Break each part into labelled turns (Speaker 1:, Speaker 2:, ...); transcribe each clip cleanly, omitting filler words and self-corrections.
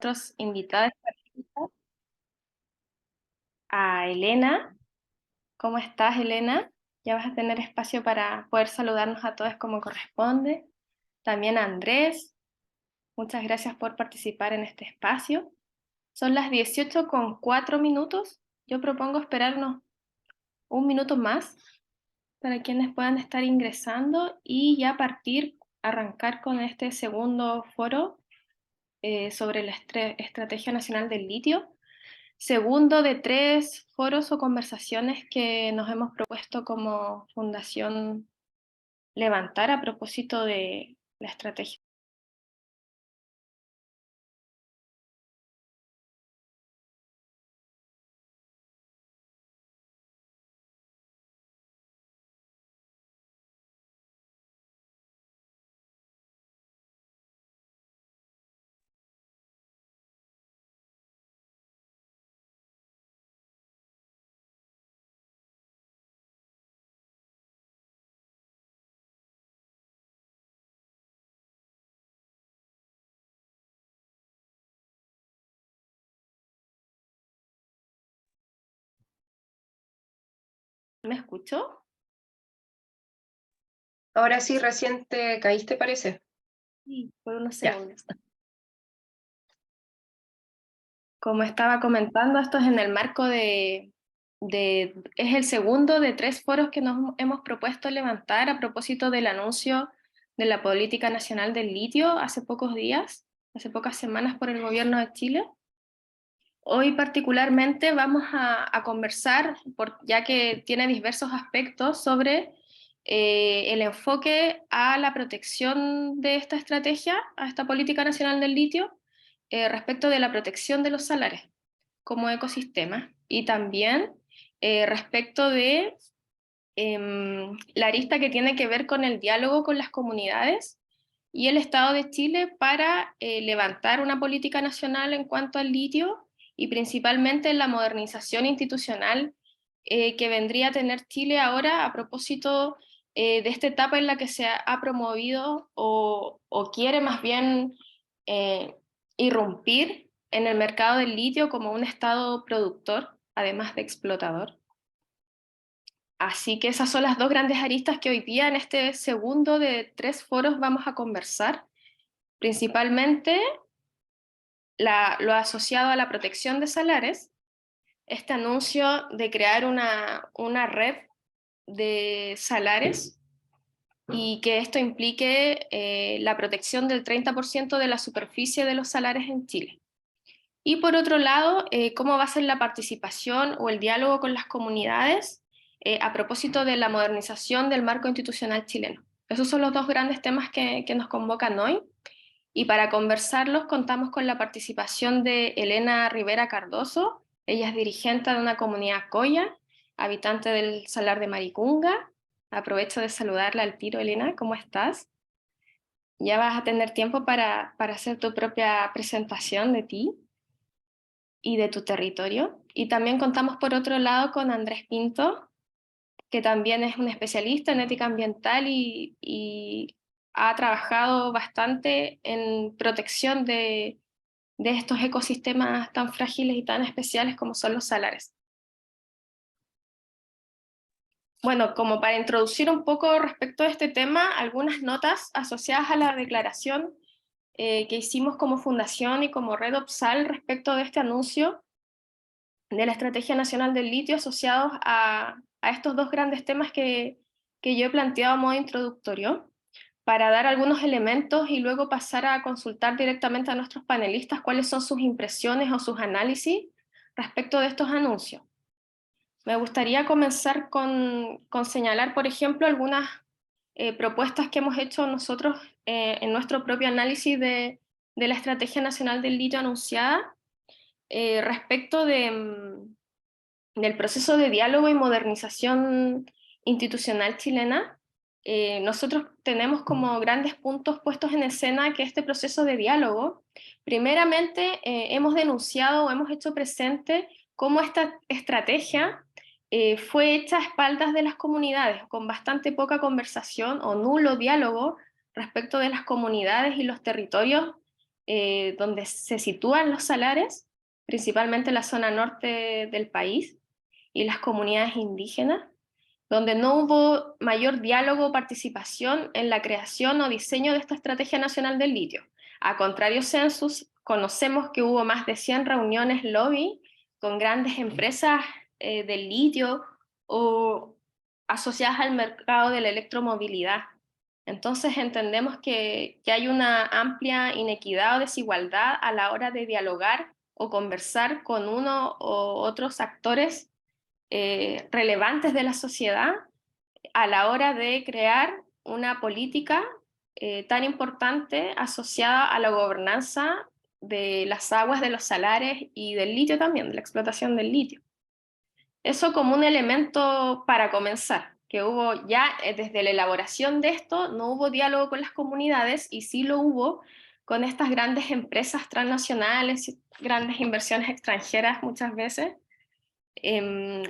Speaker 1: nuestros invitados, a Elena. ¿Cómo estás, Elena? Ya vas a tener espacio para poder saludarnos a todos como corresponde. También a Andrés, muchas gracias por participar en este espacio. Son las 18:04. Yo propongo esperarnos un minuto más para quienes puedan estar ingresando y ya arrancar con este segundo foro sobre la Estrategia Nacional del Litio. Segundo de 3 foros o conversaciones que nos hemos propuesto como fundación levantar a propósito de la estrategia. ¿Me escuchó?
Speaker 2: Ahora sí, recién te caíste, parece.
Speaker 1: Sí, por unos
Speaker 2: Ya.
Speaker 1: segundos. Como estaba comentando, esto es en el marco es el segundo de 3 foros que nos hemos propuesto levantar a propósito del anuncio de la Política Nacional del Litio hace pocos días, hace pocas semanas por el gobierno de Chile. Hoy particularmente vamos a conversar, ya que tiene diversos aspectos, sobre el enfoque a la protección de esta estrategia, a esta Política Nacional del Litio, respecto de la protección de los salares como ecosistema, y también respecto de la arista que tiene que ver con el diálogo con las comunidades y el Estado de Chile para levantar una política nacional en cuanto al litio y principalmente en la modernización institucional que vendría a tener Chile ahora a propósito de esta etapa en la que se ha promovido o quiere más bien eh, irrumpir en el mercado del litio como un Estado productor, además de explotador. Así que esas son las dos grandes aristas que hoy día en este segundo de 3 foros vamos a conversar, principalmente lo asociado a la protección de salares, este anuncio de crear una red de salares y que esto implique la protección del 30% de la superficie de los salares en Chile. Y por otro lado, cómo va a ser la participación o el diálogo con las comunidades a propósito de la modernización del marco institucional chileno. Esos son los dos grandes temas que nos convocan hoy. Y para conversarlos contamos con la participación de Elena Rivera Cardoso. Ella es dirigente de una comunidad coya, habitante del Salar de Maricunga. Aprovecho de saludarla al tiro, Elena, ¿cómo estás? Ya vas a tener tiempo para hacer tu propia presentación de ti y de tu territorio. Y también contamos por otro lado con Andrés Pinto, que también es un especialista en ética ambiental y ha trabajado bastante en protección de estos ecosistemas tan frágiles y tan especiales como son los salares. Bueno, como para introducir un poco respecto a este tema, algunas notas asociadas a la declaración que hicimos como fundación y como red OPSAL respecto de este anuncio de la Estrategia Nacional del Litio asociados a estos dos grandes temas que yo he planteado a modo introductorio, para dar algunos elementos y luego pasar a consultar directamente a nuestros panelistas cuáles son sus impresiones o sus análisis respecto de estos anuncios. Me gustaría comenzar con señalar, por ejemplo, algunas propuestas que hemos hecho nosotros en nuestro propio análisis de la Estrategia Nacional del Litio anunciada respecto del proceso de diálogo y modernización institucional chilena. Nosotros tenemos como grandes puntos puestos en escena que este proceso de diálogo, primeramente hemos denunciado o hemos hecho presente cómo esta estrategia fue hecha a espaldas de las comunidades, con bastante poca conversación o nulo diálogo respecto de las comunidades y los territorios donde se sitúan los salares, principalmente en la zona norte del país y las comunidades indígenas, donde no hubo mayor diálogo o participación en la creación o diseño de esta Estrategia Nacional del Litio. A contrario census, conocemos que hubo más de 100 reuniones lobby con grandes empresas del litio o asociadas al mercado de la electromovilidad. Entonces entendemos que hay una amplia inequidad o desigualdad a la hora de dialogar o conversar con uno o otros actores relevantes de la sociedad a la hora de crear una política tan importante asociada a la gobernanza de las aguas, de los salares y del litio también, de la explotación del litio. Eso como un elemento para comenzar, que hubo ya desde la elaboración de esto, no hubo diálogo con las comunidades y sí lo hubo con estas grandes empresas transnacionales, grandes inversiones extranjeras muchas veces,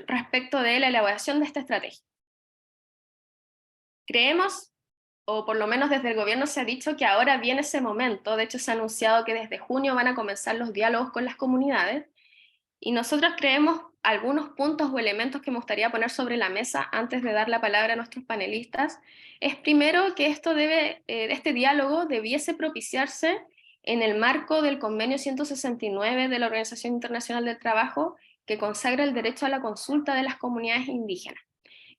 Speaker 1: respecto de la elaboración de esta estrategia. Creemos, o por lo menos desde el gobierno se ha dicho que ahora viene ese momento, de hecho se ha anunciado que desde junio van a comenzar los diálogos con las comunidades, y nosotros creemos algunos puntos o elementos que me gustaría poner sobre la mesa antes de dar la palabra a nuestros panelistas. Es primero que este diálogo debiese propiciarse en el marco del Convenio 169 de la Organización Internacional del Trabajo, que consagra el derecho a la consulta de las comunidades indígenas.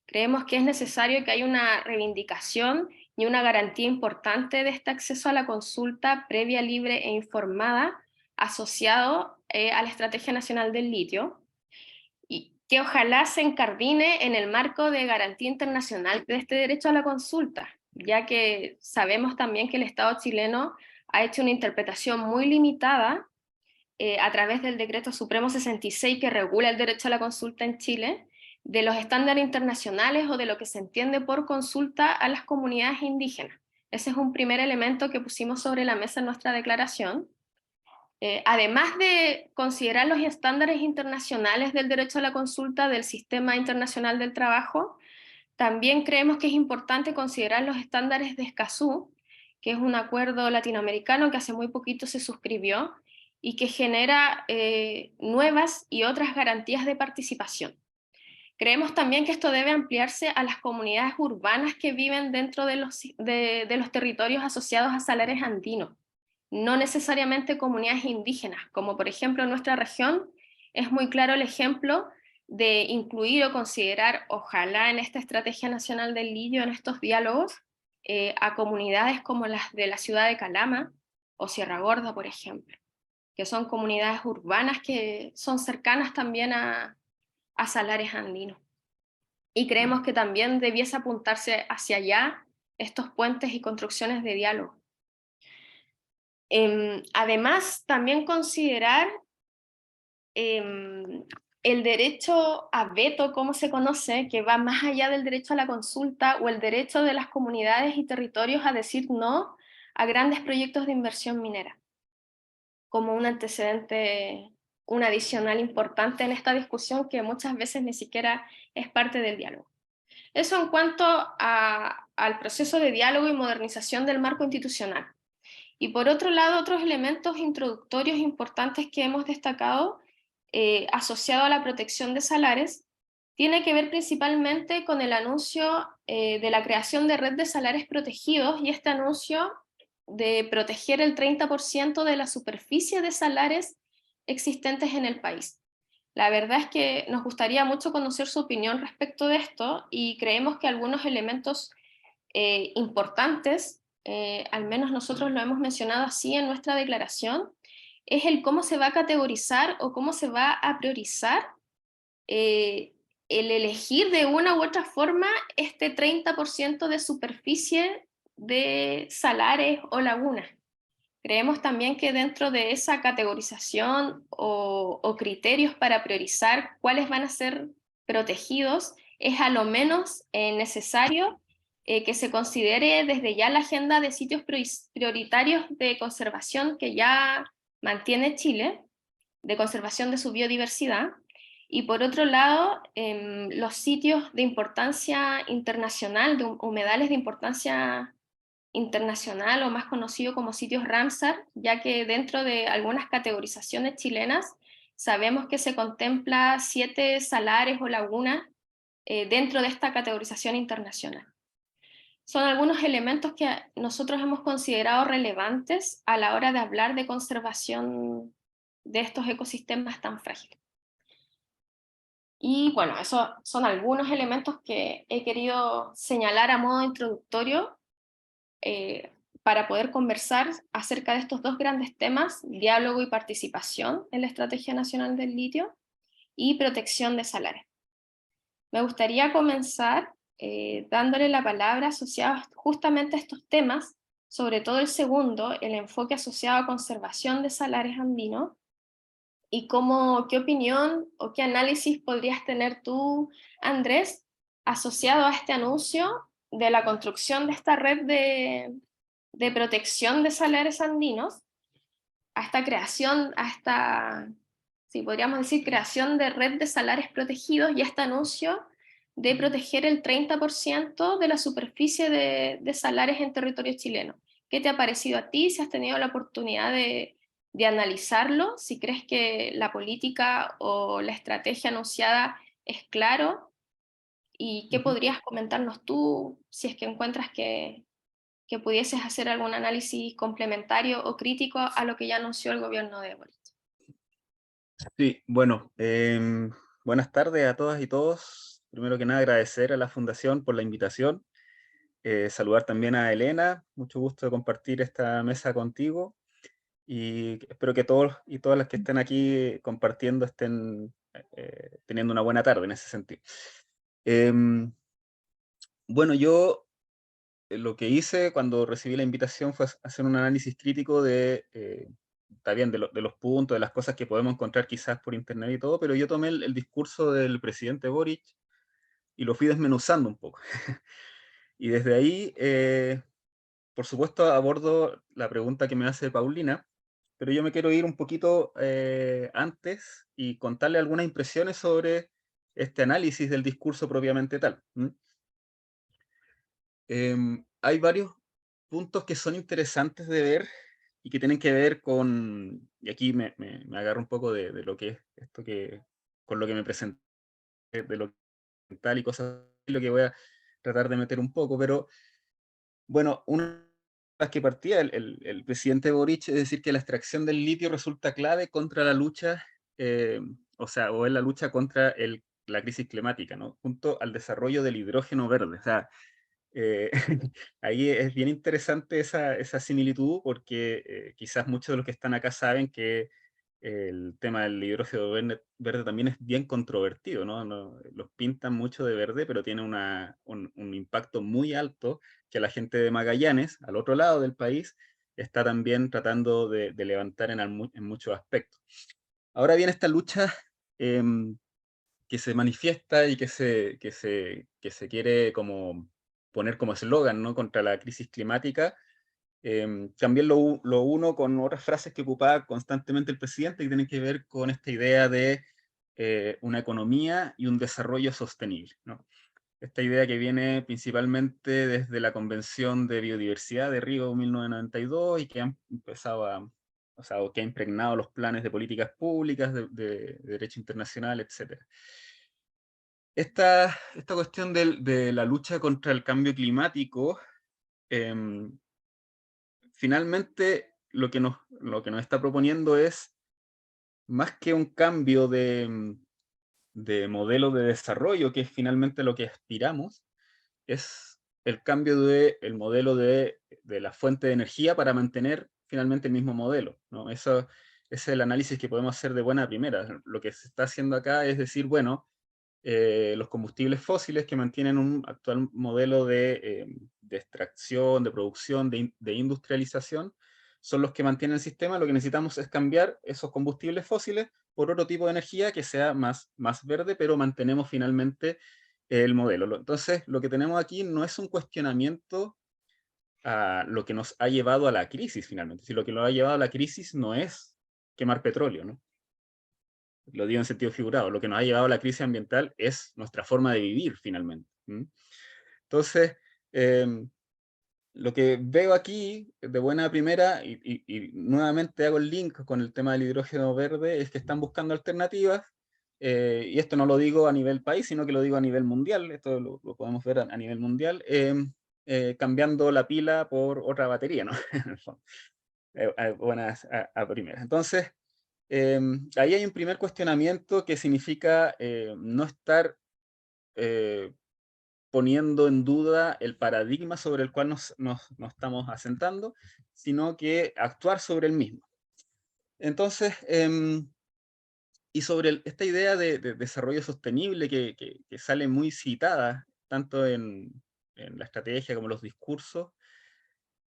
Speaker 1: Creemos que es necesario que haya una reivindicación y una garantía importante de este acceso a la consulta previa, libre e informada asociado a la Estrategia Nacional del Litio, y que ojalá se incardine en el marco de garantía internacional de este derecho a la consulta, ya que sabemos también que el Estado chileno ha hecho una interpretación muy limitada a través del Decreto Supremo 66 que regula el derecho a la consulta en Chile, de los estándares internacionales o de lo que se entiende por consulta a las comunidades indígenas. Ese es un primer elemento que pusimos sobre la mesa en nuestra declaración. Además de considerar los estándares internacionales del derecho a la consulta del Sistema Internacional del Trabajo, también creemos que es importante considerar los estándares de Escazú, que es un acuerdo latinoamericano que hace muy poquito se suscribió y que genera nuevas y otras garantías de participación. Creemos también que esto debe ampliarse a las comunidades urbanas que viven dentro de los territorios asociados a salares andinos, no necesariamente comunidades indígenas, como por ejemplo en nuestra región es muy claro el ejemplo de incluir o considerar, ojalá en esta Estrategia Nacional del Litio, en estos diálogos, a comunidades como las de la ciudad de Calama o Sierra Gorda, por ejemplo, que son comunidades urbanas que son cercanas también a salares andinos. Y creemos que también debiese apuntarse hacia allá estos puentes y construcciones de diálogo. Además, también considerar el derecho a veto, como se conoce, que va más allá del derecho a la consulta o el derecho de las comunidades y territorios a decir no a grandes proyectos de inversión minera, como un antecedente, un adicional importante en esta discusión que muchas veces ni siquiera es parte del diálogo. Eso en cuanto al proceso de diálogo y modernización del marco institucional. Y por otro lado, otros elementos introductorios importantes que hemos destacado asociado a la protección de salares tiene que ver principalmente con el anuncio de la creación de red de salares protegidos y este anuncio de proteger el 30% de la superficie de salares existentes en el país. La verdad es que nos gustaría mucho conocer su opinión respecto de esto y creemos que algunos elementos importantes, al menos nosotros lo hemos mencionado así en nuestra declaración, es el cómo se va a categorizar o cómo se va a priorizar el elegir de una u otra forma este 30% de superficie de salares o lagunas. Creemos también que dentro de esa categorización o criterios para priorizar cuáles van a ser protegidos, es a lo menos necesario que se considere desde ya la agenda de sitios prioritarios de conservación que ya mantiene Chile, de conservación de su biodiversidad, y por otro lado, los sitios de importancia internacional, de humedales de importancia internacional o más conocido como sitios Ramsar, ya que dentro de algunas categorizaciones chilenas sabemos que se contempla 7 salares o lagunas dentro de esta categorización internacional. Son algunos elementos que nosotros hemos considerado relevantes a la hora de hablar de conservación de estos ecosistemas tan frágiles. Y bueno, esos son algunos elementos que he querido señalar a modo introductorio eh, para poder conversar acerca de estos dos grandes temas, diálogo y participación en la Estrategia Nacional del Litio y protección de salares. Me gustaría comenzar dándole la palabra asociada justamente a estos temas, sobre todo el segundo, el enfoque asociado a conservación de salares andinos, y qué opinión o qué análisis podrías tener tú, Andrés, asociado a este anuncio de la construcción de esta red de protección de salares andinos, a esta creación, a esta, sí, podríamos decir, creación de red de salares protegidos y este anuncio de proteger el 30% de la superficie de salares en territorio chileno. ¿Qué te ha parecido a ti? Si has tenido la oportunidad de analizarlo, si crees que la política o la estrategia anunciada es claro, y qué
Speaker 3: Ujú.
Speaker 1: podrías comentarnos tú si es que encuentras que pudieses hacer algún análisis complementario o crítico a lo que ya anunció el gobierno de Boric.
Speaker 3: Sí, bueno, buenas tardes a todas y todos. Primero que nada, agradecer a la Fundación por la invitación. Saludar también a Elena, mucho gusto de compartir esta mesa contigo y espero que todos y todas las que estén aquí compartiendo estén teniendo una buena tarde en ese sentido. Em, bueno, yo lo que hice cuando recibí la invitación fue hacer un análisis crítico está bien, de los puntos, de las cosas que podemos encontrar quizás por internet y todo, pero yo tomé el discurso del presidente Boric y lo fui desmenuzando un poco. Y desde ahí, por supuesto, abordo la pregunta que me hace Paulina, pero yo me quiero ir un poquito antes y contarle algunas impresiones sobre este análisis del discurso propiamente tal. Hay varios puntos que son interesantes de ver y que tienen que ver con, y aquí me agarro un poco de lo que es esto con lo que me presenté, de lo que tal y cosas, lo que voy a tratar de meter un poco, pero bueno, una de las que partía el presidente Boric es decir que la extracción del litio resulta clave contra la lucha, eh, o en la lucha contra la crisis climática, ¿no? Junto al desarrollo del hidrógeno verde. O sea, eh, ahí es bien interesante esa similitud porque quizás muchos de los que están acá saben que el tema del hidrógeno verde también es bien controvertido, ¿no? Los pintan mucho de verde, pero tiene un impacto muy alto que la gente de Magallanes, al otro lado del país, está también tratando de levantar en muchos aspectos. Ahora viene esta lucha em, que se manifiesta y que se quiere como poner como eslogan, ¿no? Contra la crisis climática. También lo uno con otras frases que ocupaba constantemente el presidente que tienen que ver con esta idea de una economía y un desarrollo sostenible, ¿no? Esta idea que viene principalmente desde la Convención de Biodiversidad de Río 1992 y que ha empezado o sea, o que ha impregnado los planes de políticas públicas, de derecho internacional, etcétera. Esta cuestión de la lucha contra el cambio climático, em, finalmente lo que nos está proponiendo es más que un cambio de modelo de desarrollo, que es finalmente lo que aspiramos, es el cambio del modelo de la fuente de energía para mantener finalmente el mismo modelo, ¿no? Eso, ese es el análisis que podemos hacer de buena primera. Lo que se está haciendo acá es decir, bueno, los combustibles fósiles que mantienen un actual modelo de extracción, de producción, de industrialización, son los que mantienen el sistema. Lo que necesitamos es cambiar esos combustibles fósiles por otro tipo de energía que sea más verde, pero mantenemos finalmente el modelo. Entonces, lo que tenemos aquí no es un cuestionamiento a lo que nos ha llevado a la crisis finalmente. Si lo que nos ha llevado a la crisis no es quemar petróleo, ¿no? Lo digo en sentido figurado, lo que nos ha llevado a la crisis ambiental es nuestra forma de vivir finalmente. Entonces, eh, lo que veo aquí, de buena primera, y nuevamente hago el link con el tema del hidrógeno verde, es que están buscando alternativas, y esto no lo digo a nivel país, sino que lo digo a nivel mundial, esto lo podemos ver a nivel mundial, cambiando la pila por otra batería, ¿no? En el fondo. Buenas a primera. Entonces, ahí hay un primer cuestionamiento que significa no estar poniendo en duda el paradigma sobre el cual nos estamos asentando, sino que actuar sobre el mismo. Entonces, y sobre esta idea de desarrollo sostenible que sale muy citada, tanto en la estrategia como en los discursos,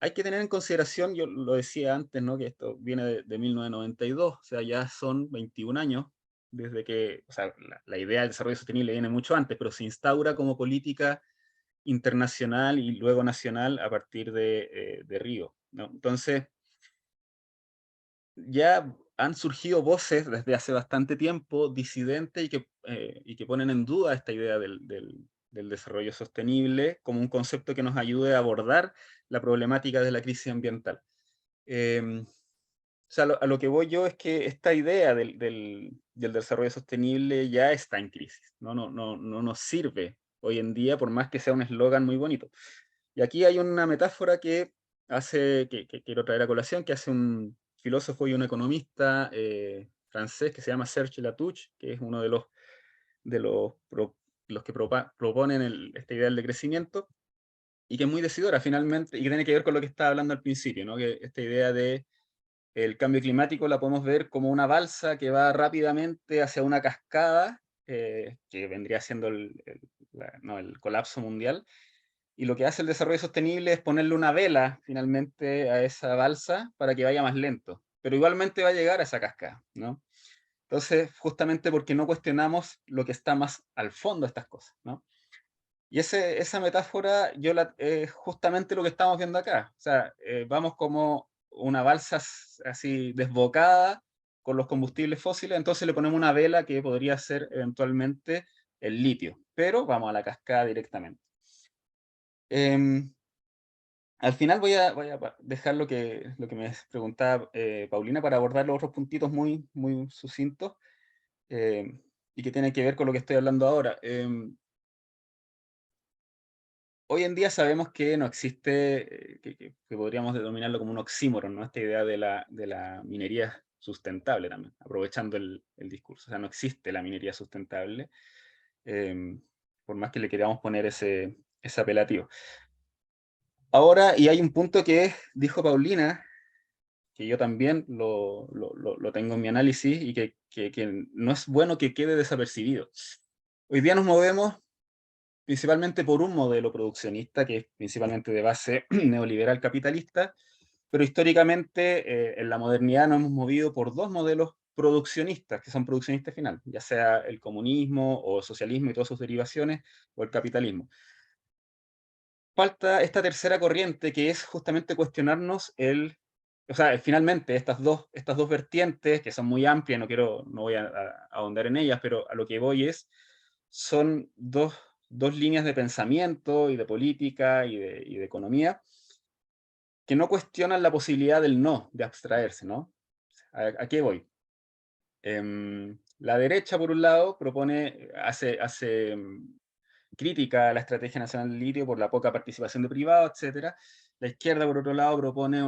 Speaker 3: hay que tener en consideración, yo lo decía antes, ¿no? Que esto viene de 1992, o sea, ya son 21 años desde que, o sea, la idea del desarrollo sostenible viene mucho antes, pero se instaura como política internacional y luego nacional a partir de Río, ¿no? Entonces, ya han surgido voces desde hace bastante tiempo disidentes y que ponen en duda esta idea del desarrollo sostenible como un concepto que nos ayude a abordar la problemática de la crisis ambiental. O sea, a lo que voy yo es que esta idea del desarrollo sostenible ya está en crisis, no nos sirve hoy en día, por más que sea un eslogan muy bonito. Y aquí hay una metáfora que que quiero traer a colación, que hace un filósofo y un economista francés que se llama Serge Latouche, que es uno de los que proponen esta idea del crecimiento, y que es muy decidora finalmente, y que tiene que ver con lo que estaba hablando al principio, ¿no? Que esta idea de el cambio climático la podemos ver como una balsa que va rápidamente hacia una cascada, que vendría siendo no, el colapso mundial, y lo que hace el desarrollo sostenible es ponerle una vela finalmente a esa balsa para que vaya más lento, pero igualmente va a llegar a esa cascada, ¿no? Entonces, justamente porque no cuestionamos lo que está más al fondo de estas cosas, ¿no? Y esa metáfora es justamente lo que estamos viendo acá. O sea, vamos como una balsa así desbocada con los combustibles fósiles, entonces le ponemos una vela que podría ser eventualmente el litio, pero vamos a la cascada directamente. Em, Al final voy a dejar lo que me preguntaba Paulina para abordar los otros puntitos muy sucintos, y que tienen que ver con lo que estoy hablando ahora. Hoy en día sabemos que no existe, que podríamos denominarlo como un oxímoron, ¿no? Esta idea de la minería sustentable también, aprovechando el discurso. O sea, no existe la minería sustentable, em, por más que le queramos poner ese apelativo. Ahora, y hay un punto que dijo Paulina, que yo también lo tengo en mi análisis y que no es bueno que quede desapercibido. Hoy día nos movemos principalmente por un modelo produccionista que es principalmente de base neoliberal capitalista, pero históricamente en la modernidad nos hemos movido por dos modelos produccionistas, que son produccionistas final, ya sea el comunismo o el socialismo y todas sus derivaciones, o el capitalismo. Falta esta tercera corriente que es justamente cuestionarnos o sea, finalmente estas dos vertientes, que son muy amplias, no voy a ahondar en ellas, pero a lo que voy son dos líneas de pensamiento y de política y de economía que no cuestionan la posibilidad del no, de abstraerse, ¿no? ¿A qué voy? La derecha, por un lado, hace crítica a la Estrategia Nacional del Litio por la poca participación de privados, etcétera. La izquierda, por otro lado, propone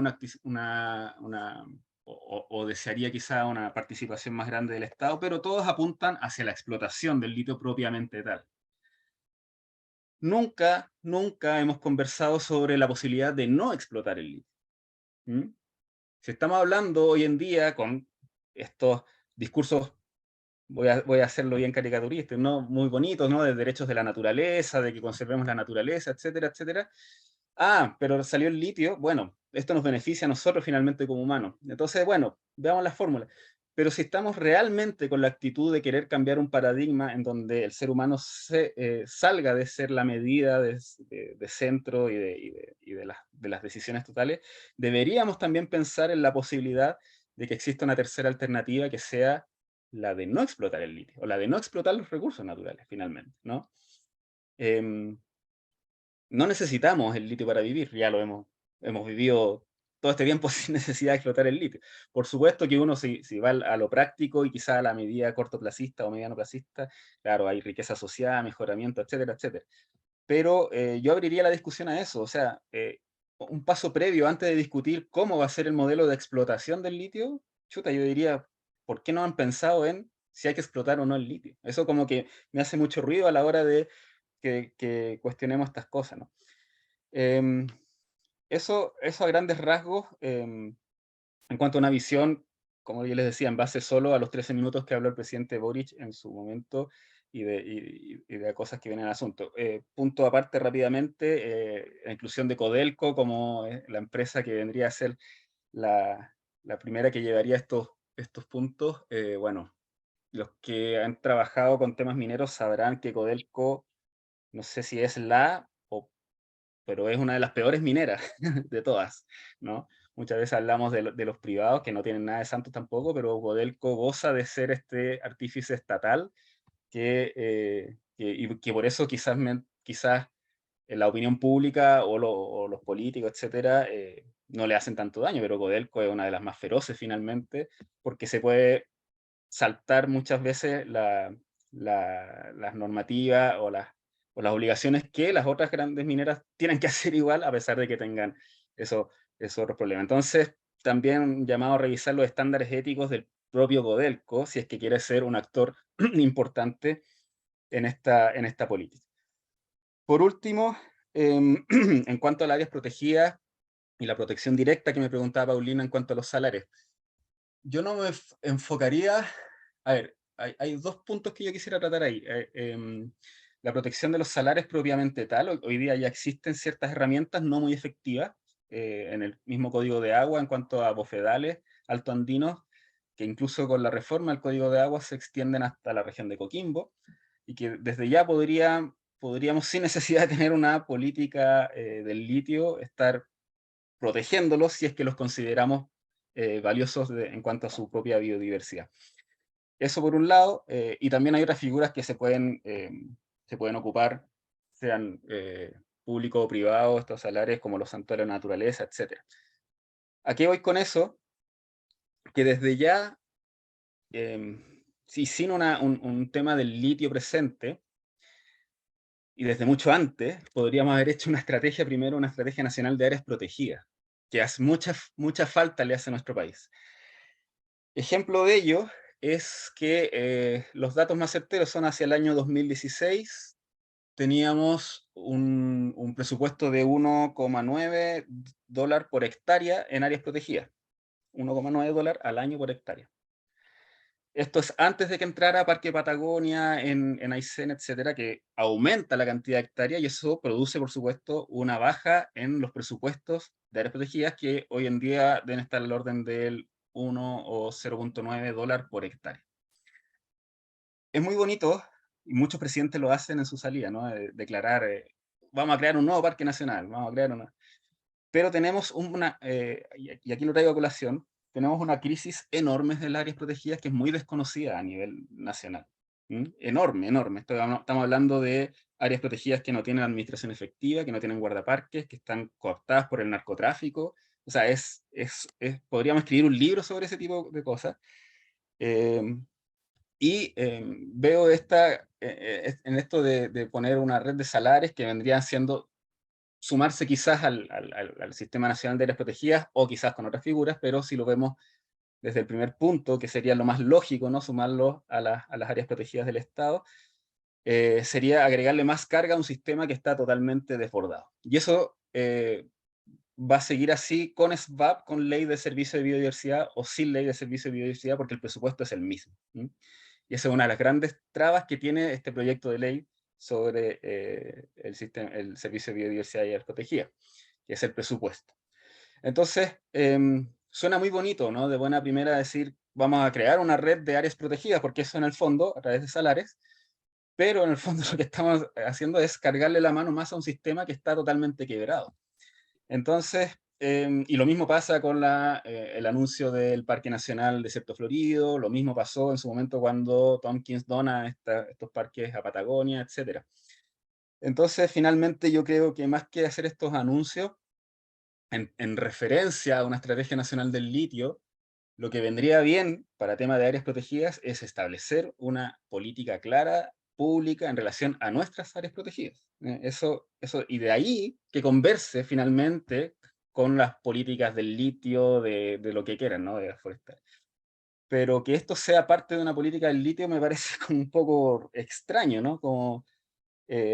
Speaker 3: o desearía quizá una participación más grande del Estado, pero todos apuntan hacia la explotación del litio propiamente tal. Nunca hemos conversado sobre la posibilidad de no explotar el litio. ¿Mm? Si estamos hablando hoy en día con estos discursos, voy a hacerlo bien caricaturista, ¿no? Muy bonitos, ¿no? De derechos de la naturaleza, de que conservemos la naturaleza, etcétera, etcétera. Ah, pero salió el litio, bueno, esto nos beneficia a nosotros finalmente como humanos. Entonces, bueno, veamos la fórmula. Pero si estamos realmente con la actitud de querer cambiar un paradigma en donde el ser humano salga de ser la medida de centro de las decisiones totales, deberíamos también pensar en la posibilidad de que exista una tercera alternativa que sea la de no explotar el litio, o la de no explotar los recursos naturales, finalmente, ¿no? No necesitamos el litio para vivir, ya lo hemos hemos vivido todo este tiempo sin necesidad de explotar el litio. Por supuesto que uno si va a lo práctico y quizá a la medida cortoplacista o medianoplacista, claro, hay riqueza asociada, mejoramiento, etcétera, etcétera. Pero yo abriría la discusión a eso, o sea, un paso previo antes de discutir cómo va a ser el modelo de explotación del litio, chuta, yo diría, ¿por qué no han pensado en si hay que explotar o no el litio? Eso como que me hace mucho ruido a la hora de que cuestionemos estas cosas, ¿no? Em, eso a grandes rasgos, en cuanto a una visión, como yo les decía, en base solo a los 13 minutos que habló el presidente Boric en su momento y de cosas que vienen al asunto. Punto aparte rápidamente, la inclusión de Codelco como la empresa que vendría a ser la primera que llevaría estos puntos. Bueno, los que han trabajado con temas mineros sabrán que Codelco, no sé si es pero es una de las peores mineras de todas, ¿no? Muchas veces hablamos de los privados, que no tienen nada de santos tampoco, pero Codelco goza de ser este artífice estatal y que por eso quizás la opinión pública o los políticos, etcétera, no le hacen tanto daño, pero Codelco es una de las más feroces finalmente, porque se puede saltar muchas veces las normativas o las obligaciones que las otras grandes mineras tienen que hacer igual, a pesar de que tengan esos otros problemas. Entonces, también un llamado a revisar los estándares éticos del propio Codelco, si es que quiere ser un actor importante en esta política. Por último, en cuanto al áreas protegidas y la protección directa que me preguntaba Paulina en cuanto a los salarios, yo no me enfocaría, a ver, hay dos puntos que yo quisiera tratar ahí. La protección de los salarios propiamente tal, hoy día ya existen ciertas herramientas no muy efectivas en el mismo código de agua en cuanto a bofedales altoandinos, que incluso con la reforma del código de agua se extienden hasta la región de Coquimbo, y que desde ya podríamos, sin necesidad de tener una política del litio, estar protegiéndolos si es que los consideramos valiosos en cuanto a su propia biodiversidad. Eso por un lado, y también hay otras figuras que se pueden ocupar, sean público o privado, estos salarios como los santuarios de la naturaleza, etc. ¿A qué voy con eso? Que desde ya, sin un tema del litio presente, y desde mucho antes, podríamos haber hecho una estrategia, primero una estrategia nacional de áreas protegidas, que hace mucha falta le hace a nuestro país. Ejemplo de ello es que los datos más certeros son hacia el año 2016, teníamos un presupuesto de $1,9 por hectárea en áreas protegidas. $1,9 al año por hectárea. Esto es antes de que entrara Parque Patagonia, en Aysén, etcétera, que aumenta la cantidad de hectáreas y eso produce, por supuesto, una baja en los presupuestos de áreas protegidas que hoy en día deben estar al orden del 1 o $0,9 por hectárea. Es muy bonito, y muchos presidentes lo hacen en su salida, ¿no? Declarar, vamos a crear un nuevo parque nacional, vamos a crear una... Pero tenemos y aquí lo traigo a colación, tenemos una crisis enorme de las áreas protegidas que es muy desconocida a nivel nacional. Enorme, enorme. Estamos hablando de áreas protegidas que no tienen administración efectiva, que no tienen guardaparques, que están cooptadas por el narcotráfico. O sea, podríamos escribir un libro sobre ese tipo de cosas. Veo en esto de poner una red de salares que vendrían siendo sumarse quizás al Sistema Nacional de Áreas Protegidas o quizás con otras figuras, pero si lo vemos desde el primer punto, que sería lo más lógico, ¿no? Sumarlo a las áreas protegidas del Estado, sería agregarle más carga a un sistema que está totalmente desbordado. Y eso va a seguir así con SVAP, con Ley de Servicio de Biodiversidad o sin Ley de Servicio de Biodiversidad, porque el presupuesto es el mismo. Y esa es una de las grandes trabas que tiene este proyecto de ley sobre el Servicio de Biodiversidad y Áreas Protegidas, que es el presupuesto. Entonces, suena muy bonito, ¿no? De buena primera decir, vamos a crear una red de áreas protegidas, porque eso en el fondo, a través de salares, pero en el fondo lo que estamos haciendo es cargarle la mano más a un sistema que está totalmente quebrado. Entonces, y lo mismo pasa con el anuncio del Parque Nacional Desierto Florido, lo mismo pasó en su momento cuando Tompkins dona estos parques a Patagonia, etc. Entonces, finalmente yo creo que más que hacer estos anuncios, en referencia a una estrategia nacional del litio, lo que vendría bien para tema de áreas protegidas es establecer una política clara, pública, en relación a nuestras áreas protegidas. Y de ahí que converse finalmente con las políticas del litio, de lo que quieran, ¿no? De la forestal. Pero que esto sea parte de una política del litio me parece como un poco extraño, ¿no? Como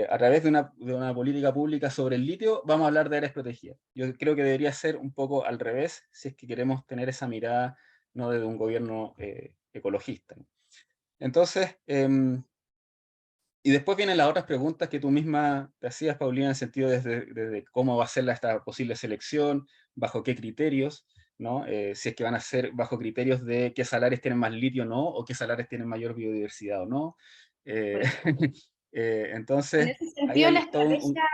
Speaker 3: a través de una política pública sobre el litio, vamos a hablar de áreas protegidas. Yo creo que debería ser un poco al revés, si es que queremos tener esa mirada, no desde un gobierno ecologista, ¿no? Entonces, y después vienen las otras preguntas que tú misma te hacías, Paulina, en el sentido desde cómo va a ser esta posible selección, bajo qué criterios, ¿no? Si es que van a ser bajo criterios de qué salarios tienen más litio o no, o qué salarios tienen mayor biodiversidad o no.
Speaker 1: Por
Speaker 3: Eh,
Speaker 1: eso. En
Speaker 3: entonces,
Speaker 1: ese
Speaker 3: ahí
Speaker 1: sentido, la
Speaker 3: hay todo
Speaker 1: estrategia,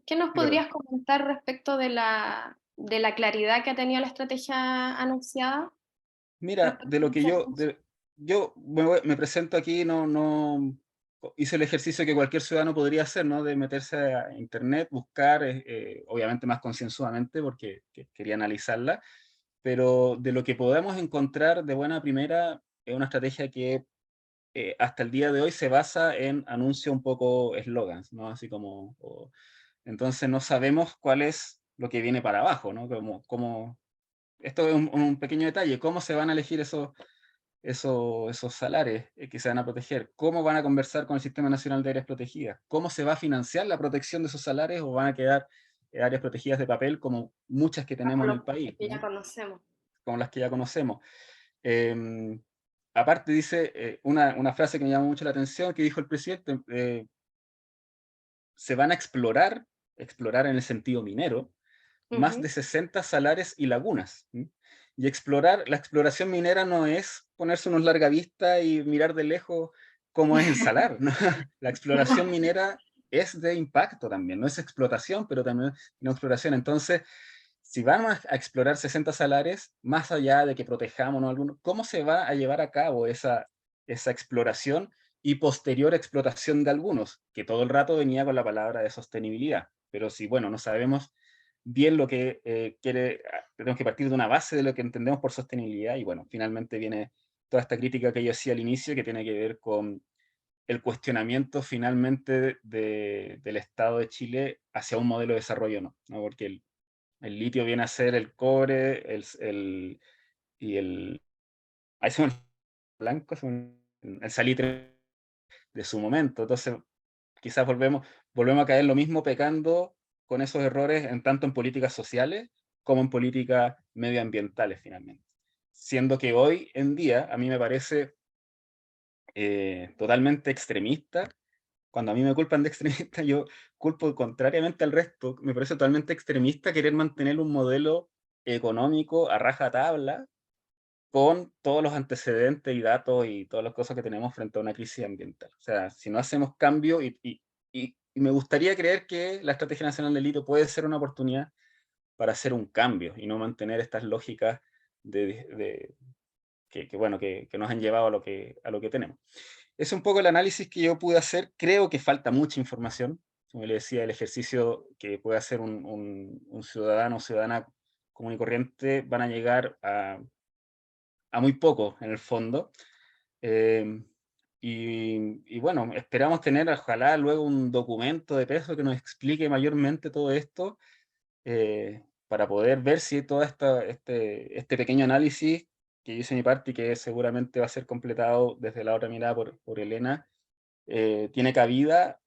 Speaker 1: ¿qué nos
Speaker 3: Dime, perdón.
Speaker 1: podrías comentar respecto de la claridad que ha tenido la estrategia anunciada
Speaker 3: Mira, de
Speaker 1: respecto a
Speaker 3: lo que
Speaker 1: ese
Speaker 3: yo,
Speaker 1: anuncio?
Speaker 3: yo me presento aquí, hice el ejercicio que cualquier ciudadano podría hacer, ¿no? De meterse a internet, buscar, obviamente más concienzudamente, porque quería analizarla, pero de lo que podemos encontrar de buena primera, es una estrategia que hasta el día de hoy se basa en anuncios un poco eslogans, ¿no? Así como, entonces no sabemos cuál es lo que viene para abajo, ¿no? Esto es un pequeño detalle, cómo se van a elegir esos salarios que se van a proteger, cómo van a conversar con el Sistema Nacional de Áreas Protegidas, cómo se va a financiar la protección de esos salarios, o van a quedar áreas protegidas de papel como muchas que tenemos
Speaker 1: Bajo
Speaker 3: en
Speaker 1: los
Speaker 3: el país,
Speaker 1: que ya
Speaker 3: ¿no?
Speaker 1: conocemos.
Speaker 3: Como las que ya conocemos. Aparte dice una frase que me llamó mucho la atención, que dijo el presidente: se van a explorar en el sentido minero, más
Speaker 1: Ujú.
Speaker 3: de 60 salares y lagunas. ¿M? Y la exploración minera no es ponerse unos largavistas y mirar de lejos cómo es el salar, ¿no? La exploración minera es de impacto también, no es explotación, pero también es una exploración. Entonces, si vamos a explorar 60 salares, más allá de que protejamos, ¿no? Algunos, ¿cómo se va a llevar a cabo esa exploración y posterior explotación de algunos? Que todo el rato venía con la palabra de sostenibilidad. Pero si, bueno, no sabemos bien lo que tenemos que partir de una base de lo que entendemos por sostenibilidad, y bueno, finalmente viene toda esta crítica que yo hacía al inicio, que tiene que ver con el cuestionamiento finalmente del Estado de Chile hacia un modelo de desarrollo, ¿no? Porque el litio viene a ser el cobre, y el, ahí se me olvidó, blanco, el salitre de su momento. Entonces, quizás volvemos a caer en lo mismo, pecando con esos errores, en tanto en políticas sociales como en políticas medioambientales, finalmente. Siendo que hoy en día a mí me parece totalmente extremista. Cuando a mí me culpan de extremista, yo culpo, contrariamente al resto, me parece totalmente extremista querer mantener un modelo económico a rajatabla, con todos los antecedentes y datos y todas las cosas que tenemos frente a una crisis ambiental. O sea, si no hacemos cambio, y me gustaría creer que la Estrategia Nacional del Litio puede ser una oportunidad para hacer un cambio y no mantener estas lógicas bueno, que nos han llevado a lo que tenemos. Es un poco el análisis que yo pude hacer. Creo que falta mucha información. Como le decía, el ejercicio que puede hacer un ciudadano o ciudadana común y corriente van a llegar a muy poco, en el fondo. Eh, y bueno, esperamos tener, ojalá, luego un documento de peso que nos explique mayormente todo esto, para poder ver si todo este pequeño análisis que yo hice mi parte, y que seguramente va a ser completado desde la otra mirada por Elena, tiene cabida,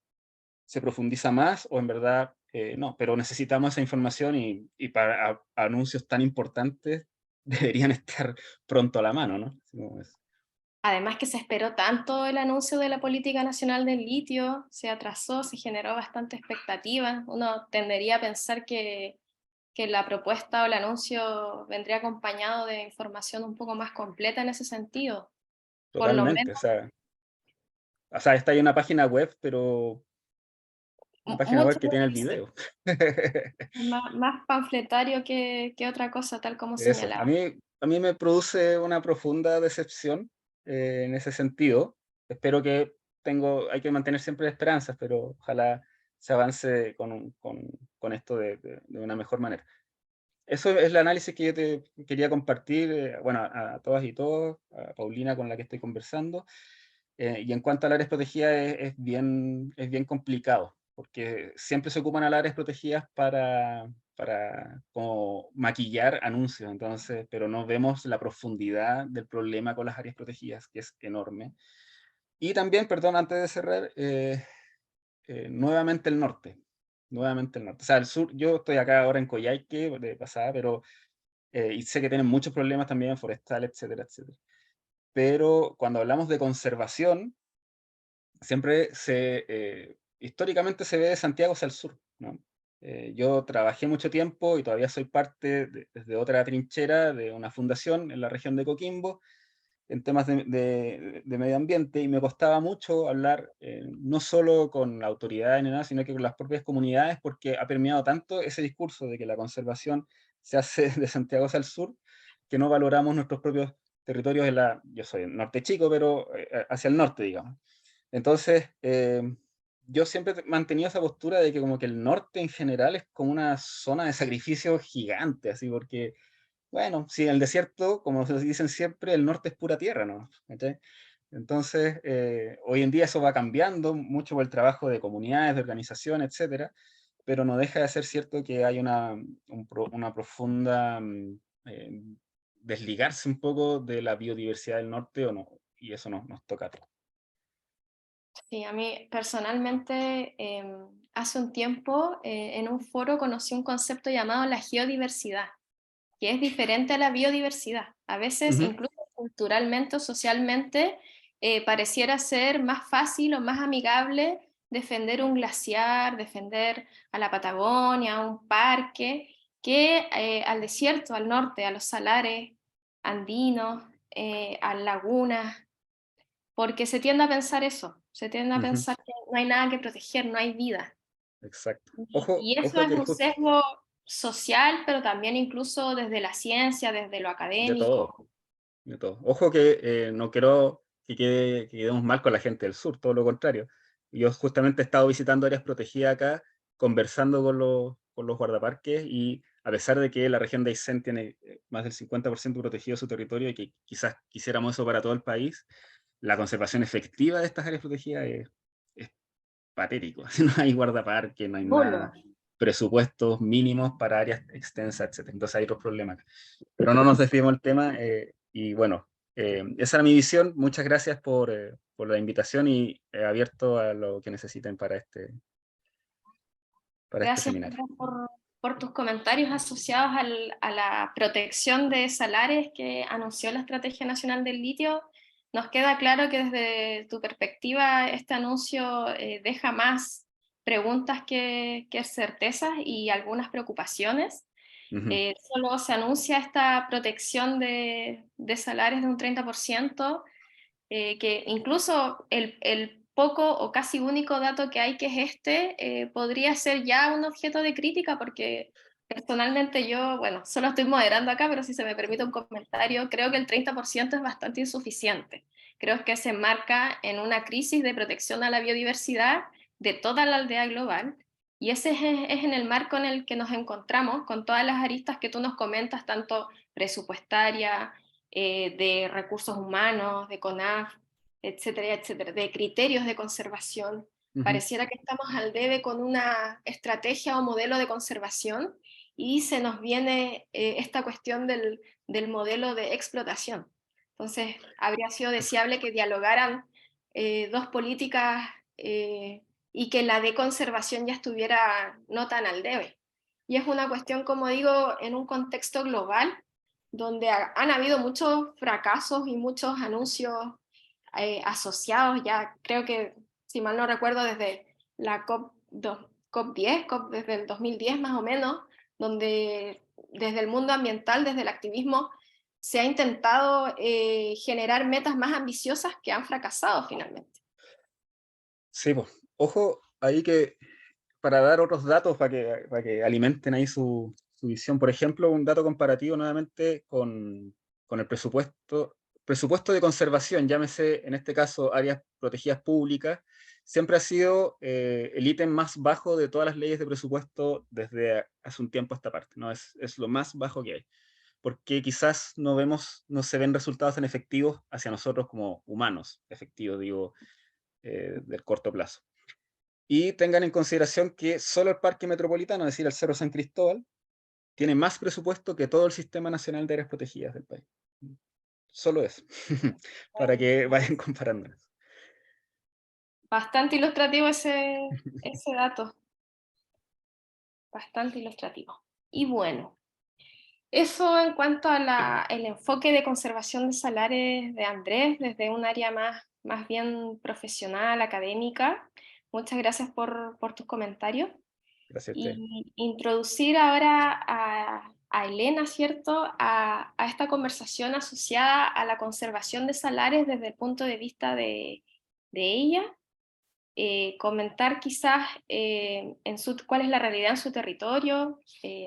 Speaker 3: se profundiza más, o en verdad no. Pero necesitamos esa información, y para anuncios tan importantes deberían estar pronto a la mano, ¿no? Así como es.
Speaker 1: Además que se esperó tanto el anuncio de la Política Nacional del Litio, se atrasó, se generó bastante expectativa. Uno tendería a pensar que la propuesta o el anuncio vendría acompañado de información un poco más completa en ese sentido. Por lo menos
Speaker 3: Totalmente, o sea, está ahí una página web, pero una página web
Speaker 1: mucho
Speaker 3: que tiene el
Speaker 1: sí,
Speaker 3: video.
Speaker 1: más panfletario que otra cosa, tal como
Speaker 3: Eso, a
Speaker 1: señalaba.
Speaker 3: mí, a mí me produce una profunda decepción en ese sentido. Espero que hay que mantener siempre esperanzas, pero ojalá se avance con esto de una mejor manera. eso es el análisis que yo te quería compartir, bueno, a todas y todos, a Paulina con la que estoy conversando. Y en cuanto al áreas protegidas es bien complicado, porque siempre se ocupan al áreas protegidas para como maquillar anuncios, entonces, pero no vemos la profundidad del problema con las áreas protegidas, que es enorme. Y también, perdón, antes de cerrar, nuevamente el norte. Nuevamente el norte. O sea, el sur, yo estoy acá ahora en Coyhaique de pasada, pero y sé que tienen muchos problemas también forestales, etcétera, etcétera. Pero cuando hablamos de conservación, siempre históricamente se ve de Santiago hacia el sur, ¿no? Yo trabajé mucho tiempo y todavía soy parte desde otra trinchera de una fundación en la región de Coquimbo, en temas de medio ambiente, y me costaba mucho hablar no solo con la autoridad ni nada, sino que con las propias comunidades, porque ha permeado tanto ese discurso de que la conservación se hace de Santiago hacia el sur, que no valoramos nuestros propios territorios yo soy el norte chico, pero hacia el norte, digamos. Entonces, yo siempre he mantenido esa postura de que como que el norte en general es como una zona de sacrificio gigante, así porque bueno, sí, en el desierto, como se dicen siempre, el norte es pura tierra, ¿no? ¿Cachai? Entonces, hoy en día eso va cambiando mucho por el trabajo de comunidades, de organizaciones, etcétera, pero no deja de ser cierto que hay una profunda eh, desligarse un poco de la biodiversidad del norte o no, y eso nos toca a todos.
Speaker 1: Sí, a mí personalmente, hace un tiempo en un foro conocí un concepto llamado la geodiversidad, que es diferente a la biodiversidad. A veces,
Speaker 3: Ujú,
Speaker 1: incluso culturalmente o socialmente, pareciera ser más fácil o más amigable defender un glaciar, defender a la Patagonia, un parque, que al desierto, al norte, a los salares andinos, a lagunas, porque se tiende a pensar eso, se tiende a
Speaker 3: ujú,
Speaker 1: pensar que no hay nada que proteger, no hay vida.
Speaker 3: exacto.
Speaker 1: Y eso
Speaker 3: Ojo
Speaker 1: es
Speaker 3: que
Speaker 1: un sesgo social, pero también incluso desde la ciencia, desde lo
Speaker 3: de todo.
Speaker 1: académico.
Speaker 3: De todo. Ojo que no quiero que quedemos mal con la gente del sur, todo lo contrario. Yo justamente he estado visitando áreas protegidas acá, conversando con los guardaparques, y a pesar de que la región de Aysén tiene más del 50% protegido su territorio y que quizás quisiéramos eso para todo el país, la conservación efectiva de estas áreas protegidas es patético. No hay guardaparques, no hay
Speaker 1: Nulo.
Speaker 3: nada, presupuestos mínimos para áreas extensas, etcétera. Entonces hay otros problemas. Pero no nos desviemos del tema, y bueno, esa era mi visión. Muchas gracias por la invitación y abierto a lo que necesiten para este
Speaker 1: Gracias
Speaker 3: seminario.
Speaker 1: por tus comentarios asociados a la protección de salares que anunció la Estrategia Nacional del Litio. Nos queda claro que desde tu perspectiva este anuncio deja más preguntas que certezas y algunas preocupaciones.
Speaker 3: Ujú,
Speaker 1: Solo se anuncia esta protección de salarios de un 30%, que incluso el poco o casi único dato que hay, que es este, podría ser ya un objeto de crítica, porque personalmente yo, bueno, solo estoy moderando acá, pero si se me permite un comentario, creo que el 30% es bastante insuficiente. Creo que se enmarca en una crisis de protección a la biodiversidad de toda la aldea global, y ese es en el marco en el que nos encontramos, con todas las aristas que tú nos comentas, tanto presupuestaria, de recursos humanos, de CONAF, etcétera, etcétera, de criterios de conservación.
Speaker 3: ujú.
Speaker 1: Pareciera que estamos al debe con una estrategia o modelo de conservación, y se nos viene esta cuestión del modelo de explotación. Entonces, habría sido deseable que dialogaran dos políticas, y que la de conservación ya estuviera no tan al debe. Y es una cuestión, como digo, en un contexto global, donde han habido muchos fracasos y muchos anuncios asociados, ya creo que, si mal no recuerdo, desde la COP10, desde el 2010 más o menos, donde desde el mundo ambiental, desde el activismo, se ha intentado generar metas más ambiciosas que han fracasado finalmente.
Speaker 3: Sí, pues, ojo ahí que para dar otros datos para que alimenten ahí su visión. Por ejemplo, un dato comparativo nuevamente con el presupuesto de conservación, llámese en este caso áreas protegidas públicas. siempre ha sido el ítem más bajo de todas las leyes de presupuesto desde hace un tiempo a esta parte, ¿no? Es lo más bajo que hay, porque quizás no se ven resultados en efectivos hacia nosotros como humanos, efectivos, digo, del corto plazo. Y tengan en consideración que solo el Parque Metropolitano, es decir, el Cerro San Cristóbal, tiene más presupuesto que todo el Sistema Nacional de Áreas Protegidas del país. Solo eso, para que vayan comparando.
Speaker 1: Bastante ilustrativo ese dato. Bastante ilustrativo. Y bueno, eso en cuanto a el enfoque de conservación de salares de Andrés desde un área más bien profesional, académica. Muchas gracias por tus comentarios.
Speaker 3: Gracias a ustedes.
Speaker 1: Y introducir ahora a Elena, ¿cierto?, a esta conversación asociada a la conservación de salares desde el punto de vista de ella. Comentar quizás cuál es la realidad en su territorio,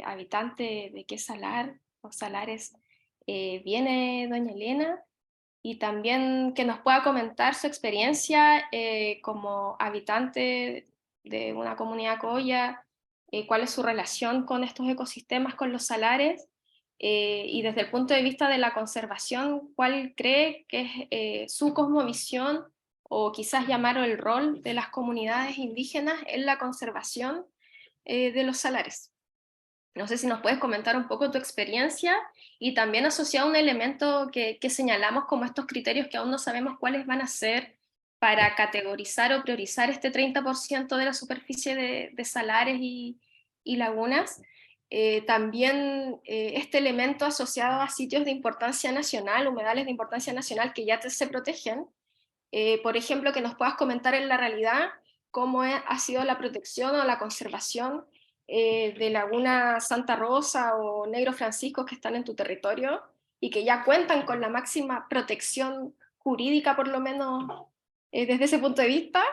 Speaker 1: habitante de qué salar o salares viene doña Elena, y también que nos pueda comentar su experiencia como habitante de una comunidad colla, cuál es su relación con estos ecosistemas, con los salares, y desde el punto de vista de la conservación, cuál cree que es su cosmovisión o quizás llamarlo el rol de las comunidades indígenas en la conservación de los salares. No sé si nos puedes comentar un poco tu experiencia y también asociado a un elemento que señalamos como estos criterios que aún no sabemos cuáles van a ser para categorizar o priorizar este 30% de la superficie de salares y lagunas. También este elemento asociado a sitios de importancia nacional, humedales de importancia nacional que ya se protegen. Por ejemplo, que nos puedas comentar en la realidad cómo ha sido la protección o la conservación de Laguna Santa Rosa o Negro Francisco que están en tu territorio y que ya cuentan con la máxima protección jurídica, por lo menos desde ese punto de vista.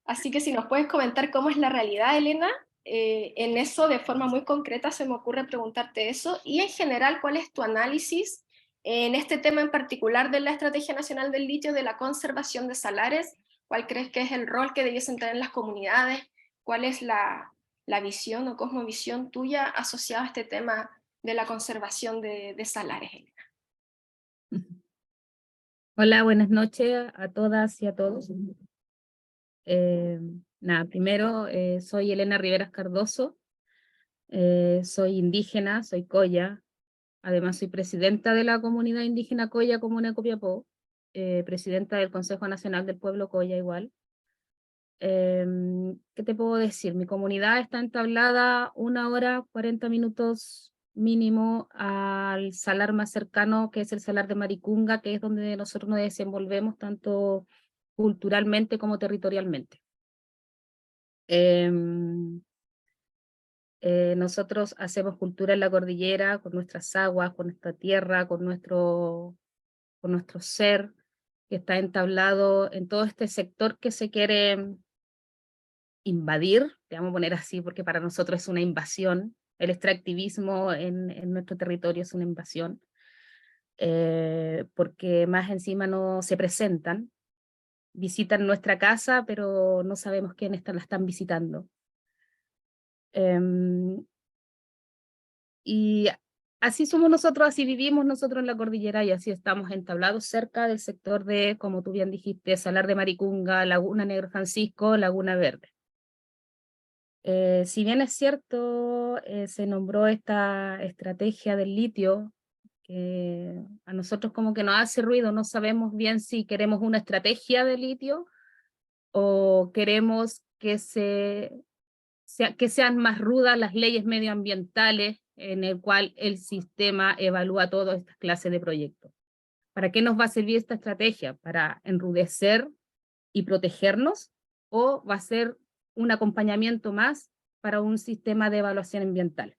Speaker 1: Así que si nos puedes comentar cómo es la realidad, Elena, en eso de forma muy concreta se me ocurre preguntarte eso, y en general, ¿cuál es tu análisis en este tema en particular de la Estrategia Nacional del Litio, de la conservación de salares? ¿Cuál crees que es el rol que debiesen tener las comunidades? ¿Cuál es la visión o cosmovisión tuya asociada a este tema de la conservación de salares, Elena?
Speaker 4: Hola, buenas noches a todas y a todos. Primero, soy Elena Riveras Cardoso, soy indígena, soy colla, además soy presidenta de la comunidad indígena Colla Comuna de Copiapó, presidenta del Consejo Nacional del Pueblo Colla igual. ¿Qué te puedo decir? Mi comunidad está entablada 1 hora 40 minutos mínimo al salar más cercano, que es el salar de Maricunga, que es donde nosotros nos desenvolvemos tanto culturalmente como territorialmente. Nosotros hacemos cultura en la cordillera, con nuestras aguas, con nuestra tierra, con nuestro ser, que está entablado en todo este sector que se quiere invadir, te vamos a poner así, porque para nosotros es una invasión. El extractivismo en nuestro territorio es una invasión, porque más encima no se presentan, visitan nuestra casa, pero no sabemos quiénes la están visitando. Y así somos nosotros, así vivimos nosotros en la cordillera y así estamos entablados cerca del sector de, como tú bien dijiste, Salar de Maricunga, Laguna Negro Francisco, Laguna Verde. Si bien es cierto, se nombró esta estrategia del litio, que a nosotros como que nos hace ruido, no sabemos bien si queremos una estrategia de litio o queremos que sean más rudas las leyes medioambientales en el cual el sistema evalúa todas estas clases de proyectos. ¿Para qué nos va a servir esta estrategia? ¿Para enrudecer y protegernos? ¿O va a ser un acompañamiento más para un sistema de evaluación ambiental?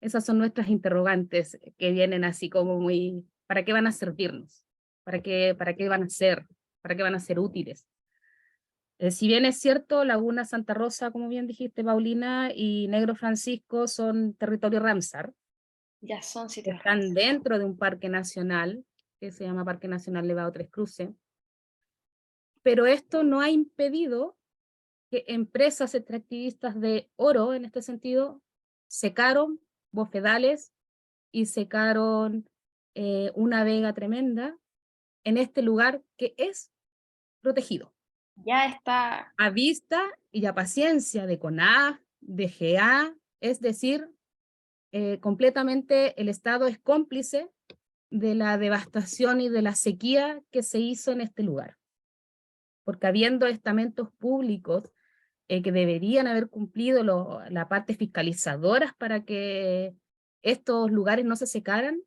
Speaker 4: Esas son nuestras interrogantes que vienen así como muy, ¿para qué van a servirnos? ¿Para qué van a ser? ¿Para qué van a ser útiles? Si bien es cierto, Laguna Santa Rosa, como bien dijiste, Paulina, y Negro Francisco son territorio Ramsar.
Speaker 1: Ya son sitios
Speaker 4: Están
Speaker 1: Ramsar.
Speaker 4: dentro de un parque nacional, que se llama Parque Nacional Nevado Tres Cruces. pero esto no ha impedido que empresas extractivistas de oro, en este sentido, secaron bofedales y secaron una vega tremenda en este lugar que es protegido.
Speaker 1: Ya está,
Speaker 4: A vista y a paciencia de CONAF, de GA, es decir, completamente el Estado es cómplice de la devastación y de la sequía que se hizo en este lugar. Porque habiendo estamentos públicos que deberían haber cumplido la parte fiscalizadora para que estos lugares no se secaran,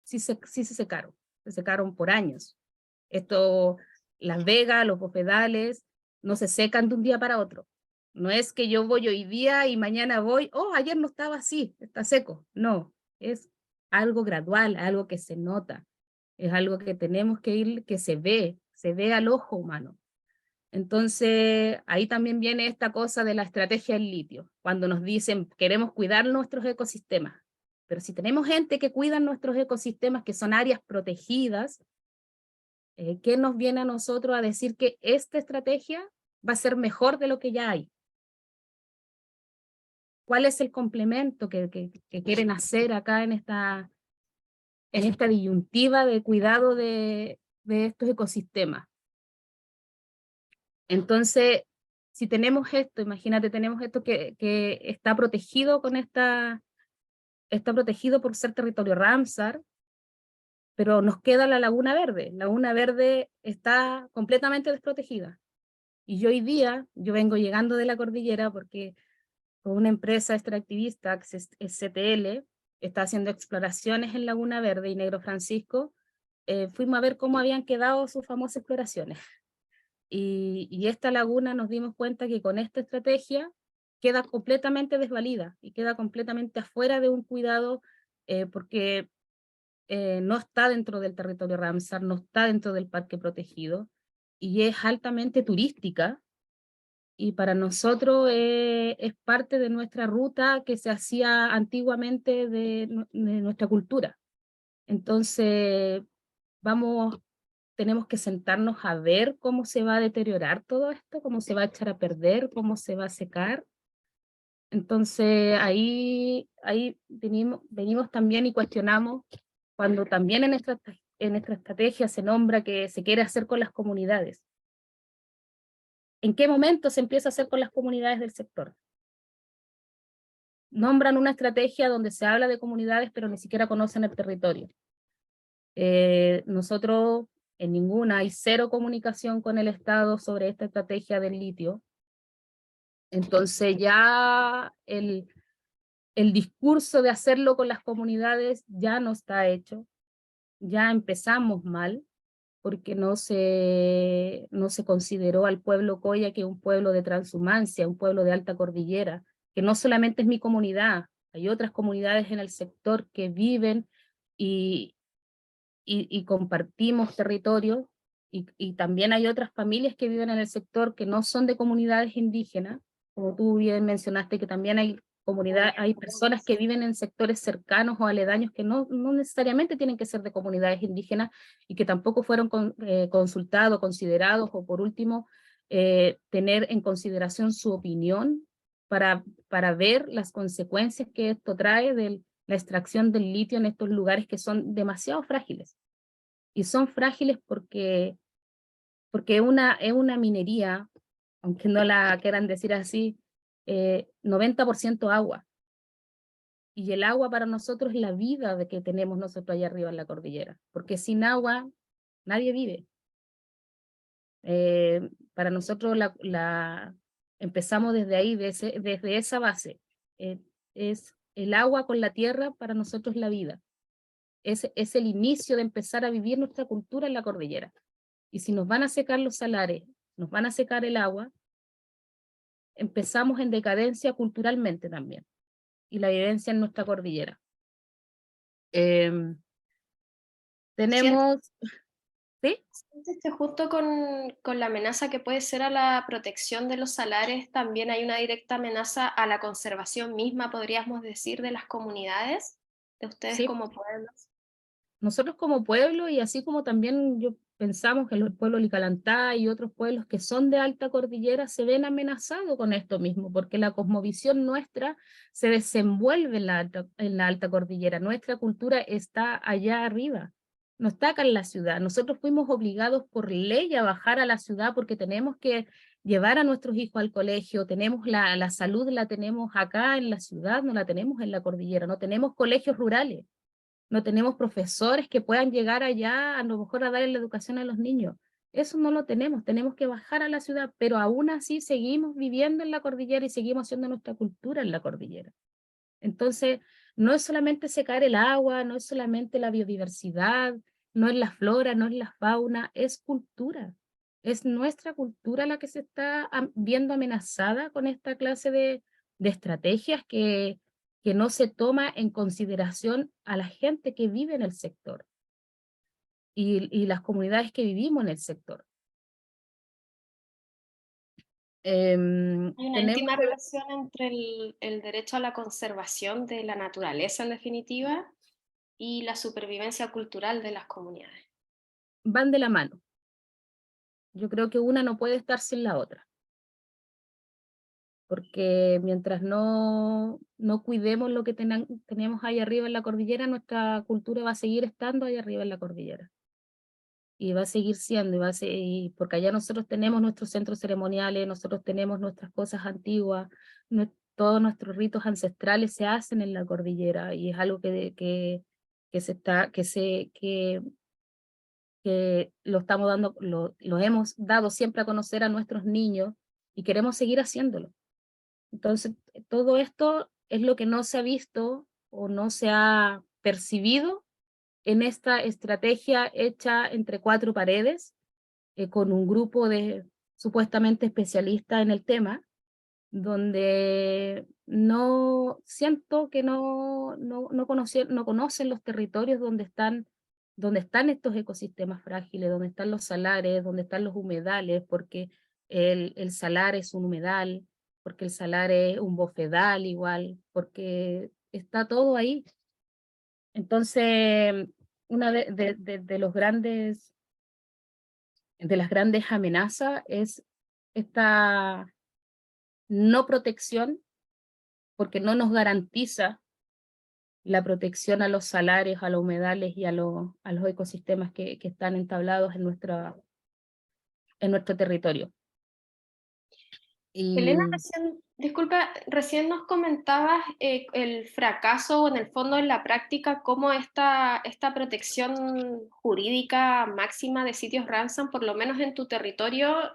Speaker 4: sí se secaron por años. Las vegas, los bofedales, no se secan de un día para otro. No es que yo voy hoy día y mañana voy, oh, ayer no estaba así, está seco. No, es algo gradual, algo que se nota, es algo que tenemos que ir, que se ve al ojo humano. Entonces, ahí también viene esta cosa de la estrategia del litio, cuando nos dicen queremos cuidar nuestros ecosistemas, pero si tenemos gente que cuida nuestros ecosistemas, que son áreas protegidas, ¿qué nos viene a nosotros a decir que esta estrategia va a ser mejor de lo que ya hay? ¿Cuál es el complemento que quieren hacer acá en esta disyuntiva de cuidado de estos ecosistemas? Entonces, si tenemos esto, imagínate, tenemos esto que está protegido está protegido por ser territorio Ramsar, pero nos queda la Laguna Verde. La Laguna Verde está completamente desprotegida. Y yo hoy día, yo vengo llegando de la cordillera porque con una empresa extractivista, que es CTL, está haciendo exploraciones en Laguna Verde y Negro Francisco, fuimos a ver cómo habían quedado sus famosas exploraciones. Y esta laguna nos dimos cuenta que con esta estrategia queda completamente desvalida y queda completamente afuera de un cuidado porque no está dentro del territorio Ramsar, no está dentro del parque protegido y es altamente turística y para nosotros es parte de nuestra ruta que se hacía antiguamente de nuestra cultura. Entonces tenemos que sentarnos a ver cómo se va a deteriorar todo esto, cómo se va a echar a perder, cómo se va a secar. Entonces ahí venimos también y cuestionamos cuando también en nuestra estrategia se nombra que se quiere hacer con las comunidades. ¿En qué momento se empieza a hacer con las comunidades del sector? Nombran una estrategia donde se habla de comunidades, pero ni siquiera conocen el territorio. Nosotros en ninguna, hay cero comunicación con el Estado sobre esta estrategia del litio. Entonces ya el discurso de hacerlo con las comunidades ya no está hecho, ya empezamos mal, porque no se consideró al pueblo Coya que un pueblo de transhumancia, un pueblo de alta cordillera, que no solamente es mi comunidad, hay otras comunidades en el sector que viven y compartimos territorio, y también hay otras familias que viven en el sector que no son de comunidades indígenas, como tú bien mencionaste, que también hay hay personas que viven en sectores cercanos o aledaños que no necesariamente tienen que ser de comunidades indígenas y que tampoco fueron consultados, considerados, o por último, tener en consideración su opinión para ver las consecuencias que esto trae de la extracción del litio en estos lugares que son demasiado frágiles. Y son frágiles porque es una minería, aunque no la quieran decir así, 90% agua. Y el agua para nosotros es la vida de que tenemos nosotros allá arriba en la cordillera, porque sin agua nadie vive. Para nosotros empezamos desde ahí, desde esa base. Es el agua con la tierra, para nosotros la vida. Es el inicio de empezar a vivir nuestra cultura en la cordillera. Y si nos van a secar los salares, nos van a secar el agua, empezamos en decadencia culturalmente también, y la vivencia en nuestra cordillera. Tenemos... ¿Sí?
Speaker 1: ¿Sientes que justo con la amenaza que puede ser a la protección de los salares, también hay una directa amenaza a la conservación misma, podríamos decir, de las comunidades, de ustedes
Speaker 4: Sí.
Speaker 1: como pueblos?
Speaker 4: Nosotros como pueblo, y así como también yo pensamos que el pueblo Licalantá y otros pueblos que son de alta cordillera se ven amenazados con esto mismo, porque la cosmovisión nuestra se desenvuelve en la alta cordillera, nuestra cultura está allá arriba, no está acá en la ciudad. Nosotros fuimos obligados por ley a bajar a la ciudad porque tenemos que llevar a nuestros hijos al colegio, tenemos la salud la tenemos acá en la ciudad, no la tenemos en la cordillera, no tenemos colegios rurales. No tenemos profesores que puedan llegar allá a lo mejor a dar la educación a los niños. Eso no lo tenemos, tenemos que bajar a la ciudad, pero aún así seguimos viviendo en la cordillera y seguimos haciendo nuestra cultura en la cordillera. Entonces, no es solamente secar el agua, no es solamente la biodiversidad, no es la flora, no es la fauna, es cultura. Es nuestra cultura la que se está viendo amenazada con esta clase de estrategias que no se toma en consideración a la gente que vive en el sector y las comunidades que vivimos en el sector.
Speaker 1: Hay una
Speaker 4: tenemos
Speaker 1: íntima relación entre el derecho a la conservación de la naturaleza, en definitiva, y la supervivencia cultural de las comunidades.
Speaker 4: van de la mano. Yo creo que una no puede estar sin la otra. Porque mientras no cuidemos lo que tenemos ahí arriba en la cordillera, nuestra cultura va a seguir estando ahí arriba en la cordillera. Y va a seguir siendo, porque allá nosotros tenemos nuestros centros ceremoniales, nosotros tenemos nuestras cosas antiguas, todos nuestros ritos ancestrales se hacen en la cordillera, y es algo que lo estamos dando, lo hemos dado siempre a conocer a nuestros niños, y queremos seguir haciéndolo. Entonces, todo esto es lo que no se ha visto o no se ha percibido en esta estrategia hecha entre cuatro paredes, con un grupo de supuestamente especialistas en el tema, donde no siento que no conocen los territorios donde están estos ecosistemas frágiles, donde están los salares, donde están los humedales, porque el salar es un humedal, porque el salar es un bofedal igual, porque está todo ahí. Entonces, una de las grandes amenazas es esta no protección, porque no nos garantiza la protección a los salarios, a los humedales y a los ecosistemas que están entablados en nuestro territorio.
Speaker 1: Elena, disculpa, recién nos comentabas el fracaso o en el fondo en la práctica, cómo esta protección jurídica máxima de sitios Ramsar, por lo menos en tu territorio,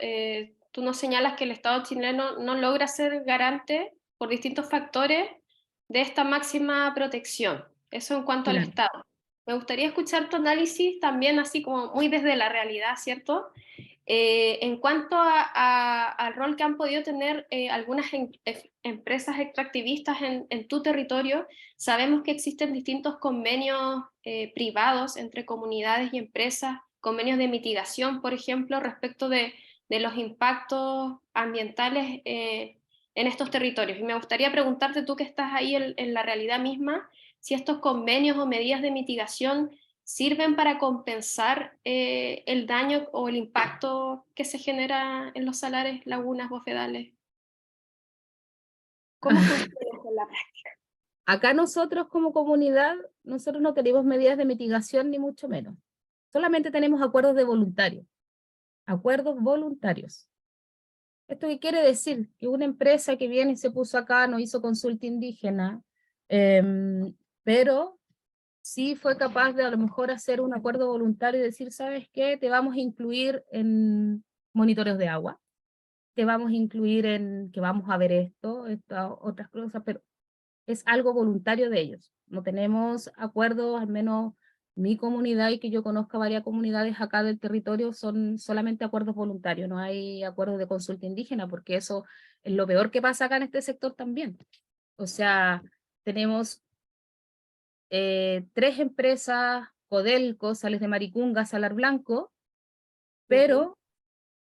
Speaker 1: tú nos señalas que el Estado chileno no logra ser garante por distintos factores de esta máxima protección. Eso en cuanto al
Speaker 4: Claro.
Speaker 1: Estado. Me gustaría escuchar tu análisis también así como muy desde la realidad, ¿cierto? En cuanto al rol que han podido tener algunas empresas extractivistas en tu territorio, sabemos que existen distintos convenios privados entre comunidades y empresas, convenios de mitigación, por ejemplo, respecto de los impactos ambientales en estos territorios. Y me gustaría preguntarte, tú que estás ahí en la realidad misma, si estos convenios o medidas de mitigación sirven para compensar el daño o el impacto que se genera en los salares, lagunas, bofedales. ¿Cómo funciona eso en la práctica?
Speaker 4: Acá nosotros como comunidad, nosotros no tenemos medidas de mitigación ni mucho menos. Solamente tenemos acuerdos de voluntarios. Acuerdos voluntarios. ¿Esto qué quiere decir? Que una empresa que viene y se puso acá no hizo consulta indígena, pero sí fue capaz de a lo mejor hacer un acuerdo voluntario y decir, ¿sabes qué? Te vamos a incluir en monitoreos de agua, te vamos a incluir en que vamos a ver estas otras cosas, pero es algo voluntario de ellos. No tenemos acuerdos, al menos mi comunidad y que yo conozca varias comunidades acá del territorio, son solamente acuerdos voluntarios, no hay acuerdos de consulta indígena, porque eso es lo peor que pasa acá en este sector también. O sea, tenemos 3 empresas, Codelco, Sales de Maricunga, Salar Blanco, pero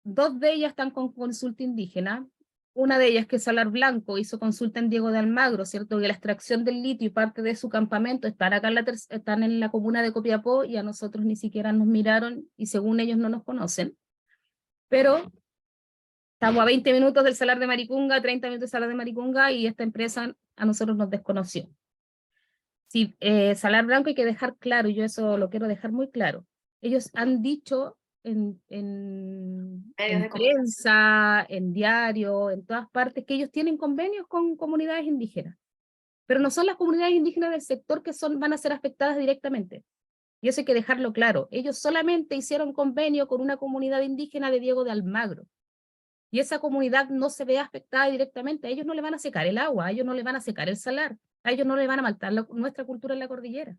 Speaker 4: 2 de ellas están con consulta indígena, una de ellas, que es Salar Blanco, hizo consulta en Diego de Almagro, ¿cierto? Que la extracción del litio y parte de su campamento están acá están en la comuna de Copiapó, y a nosotros ni siquiera nos miraron, y según ellos no nos conocen. Pero estamos a 20 minutos del Salar de Maricunga, 30 minutos del Salar de Maricunga, y esta empresa a nosotros nos desconoció. Sí, Salar Blanco hay que dejar claro, y yo eso lo quiero dejar muy claro. Ellos han dicho en
Speaker 1: Medios de
Speaker 4: prensa, en diario, en todas partes, que ellos tienen convenios con comunidades indígenas, pero no son las comunidades indígenas del sector que van a ser afectadas directamente. Y eso hay que dejarlo claro. Ellos solamente hicieron convenio con una comunidad indígena de Diego de Almagro, y esa comunidad no se ve afectada directamente. A ellos no le van a secar el agua, a ellos no le van a secar el salar, a ellos no le van a matar nuestra cultura en la cordillera.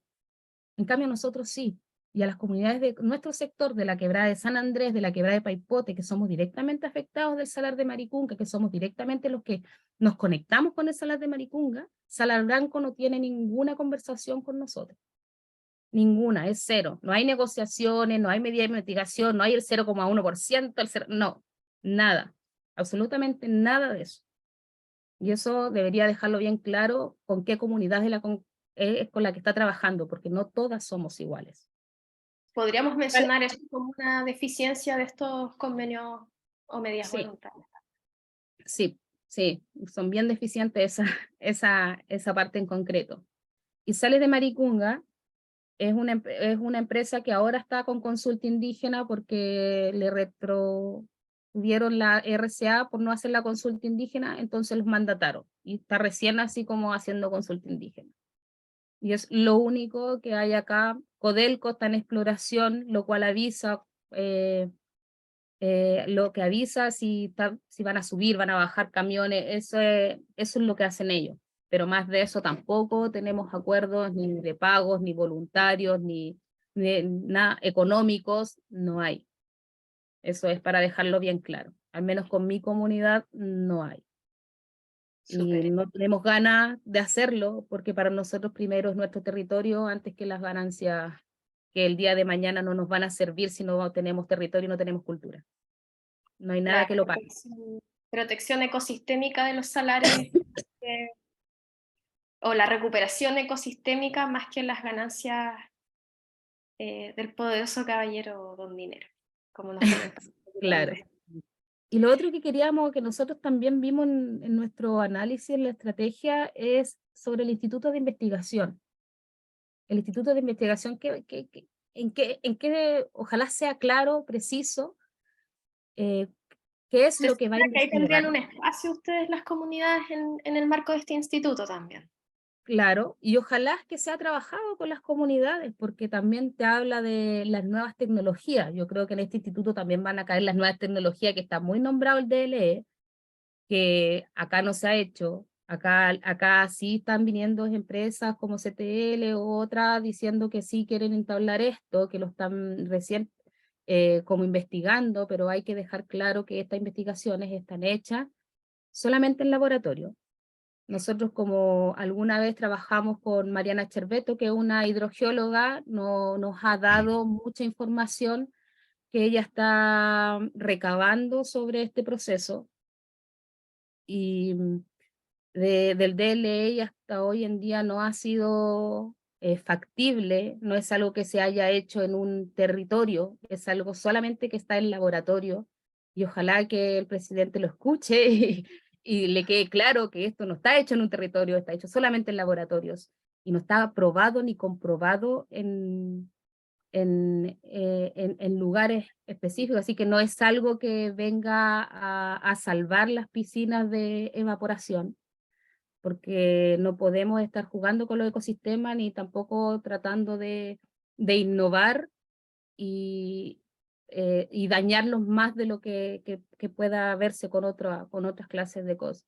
Speaker 4: En cambio nosotros sí. Y a las comunidades de nuestro sector, de la quebrada de San Andrés, de la quebrada de Paipote, que somos directamente afectados del Salar de Maricunga, que somos directamente los que nos conectamos con el Salar de Maricunga, Salar Blanco no tiene ninguna conversación con nosotros. Ninguna, es cero. No hay negociaciones, no hay medida de mitigación, no hay el 0,1%, no, nada, absolutamente nada de eso. Y eso debería dejarlo bien claro con qué comunidad es con la que está trabajando, porque no todas somos iguales.
Speaker 1: ¿Podríamos mencionar eso como una deficiencia de estos convenios o medidas
Speaker 4: Sí.
Speaker 1: voluntarias?
Speaker 4: Sí, sí, son bien deficientes esa parte en concreto. Y Sales de Maricunga es una empresa que ahora está con consulta indígena porque le retuvieron la RCA por no hacer la consulta indígena, entonces los mandataron. Y está recién así como haciendo consulta indígena. Y es lo único que hay acá. Codelco está en exploración, lo cual avisa, lo que avisa si van a subir, van a bajar camiones, eso es lo que hacen ellos. Pero más de eso tampoco tenemos acuerdos ni de pagos, ni voluntarios, ni nada económicos, no hay. Eso es para dejarlo bien claro. Al menos con mi comunidad no hay. Y no tenemos ganas de hacerlo, porque para nosotros primero es nuestro territorio antes que las ganancias que el día de mañana no nos van a servir si no tenemos territorio y no tenemos cultura. No hay nada que lo pague.
Speaker 1: Protección ecosistémica de los salares o la recuperación ecosistémica más que las ganancias del poderoso caballero Don Dinero, como nos comenta.
Speaker 4: Claro. Y lo otro que queríamos, que nosotros también vimos en nuestro análisis, en la estrategia, es sobre el Instituto de Investigación. El Instituto de Investigación, en que ojalá sea claro, preciso, qué es lo que va a
Speaker 1: Ahí tendrían
Speaker 4: investigar.
Speaker 1: un espacio ustedes, las comunidades, en el marco de este instituto también.
Speaker 4: Claro, y ojalá que sea trabajado con las comunidades, porque también te habla de las nuevas tecnologías. Yo creo que en este instituto también van a caer las nuevas tecnologías, que está muy nombrado el DLE, que acá no se ha hecho. Acá sí están viniendo empresas como CTL u otras diciendo que sí quieren entablar esto, que lo están recién como investigando, pero hay que dejar claro que estas investigaciones están hechas solamente en laboratorio. Nosotros, como alguna vez trabajamos con Mariana Cherbeto, que es una hidrogeóloga, nos ha dado mucha información que ella está recabando sobre este proceso, y del DLE hasta hoy en día no ha sido factible, no es algo que se haya hecho en un territorio, es algo solamente que está en laboratorio, y ojalá que el presidente lo escuche y le quede claro que esto no está hecho en un territorio, está hecho solamente en laboratorios, y no está probado ni comprobado en lugares específicos, así que no es algo que venga a salvar las piscinas de evaporación, porque no podemos estar jugando con los ecosistemas ni tampoco tratando de innovar y dañarlos más de lo que pueda verse con otras clases de cosas.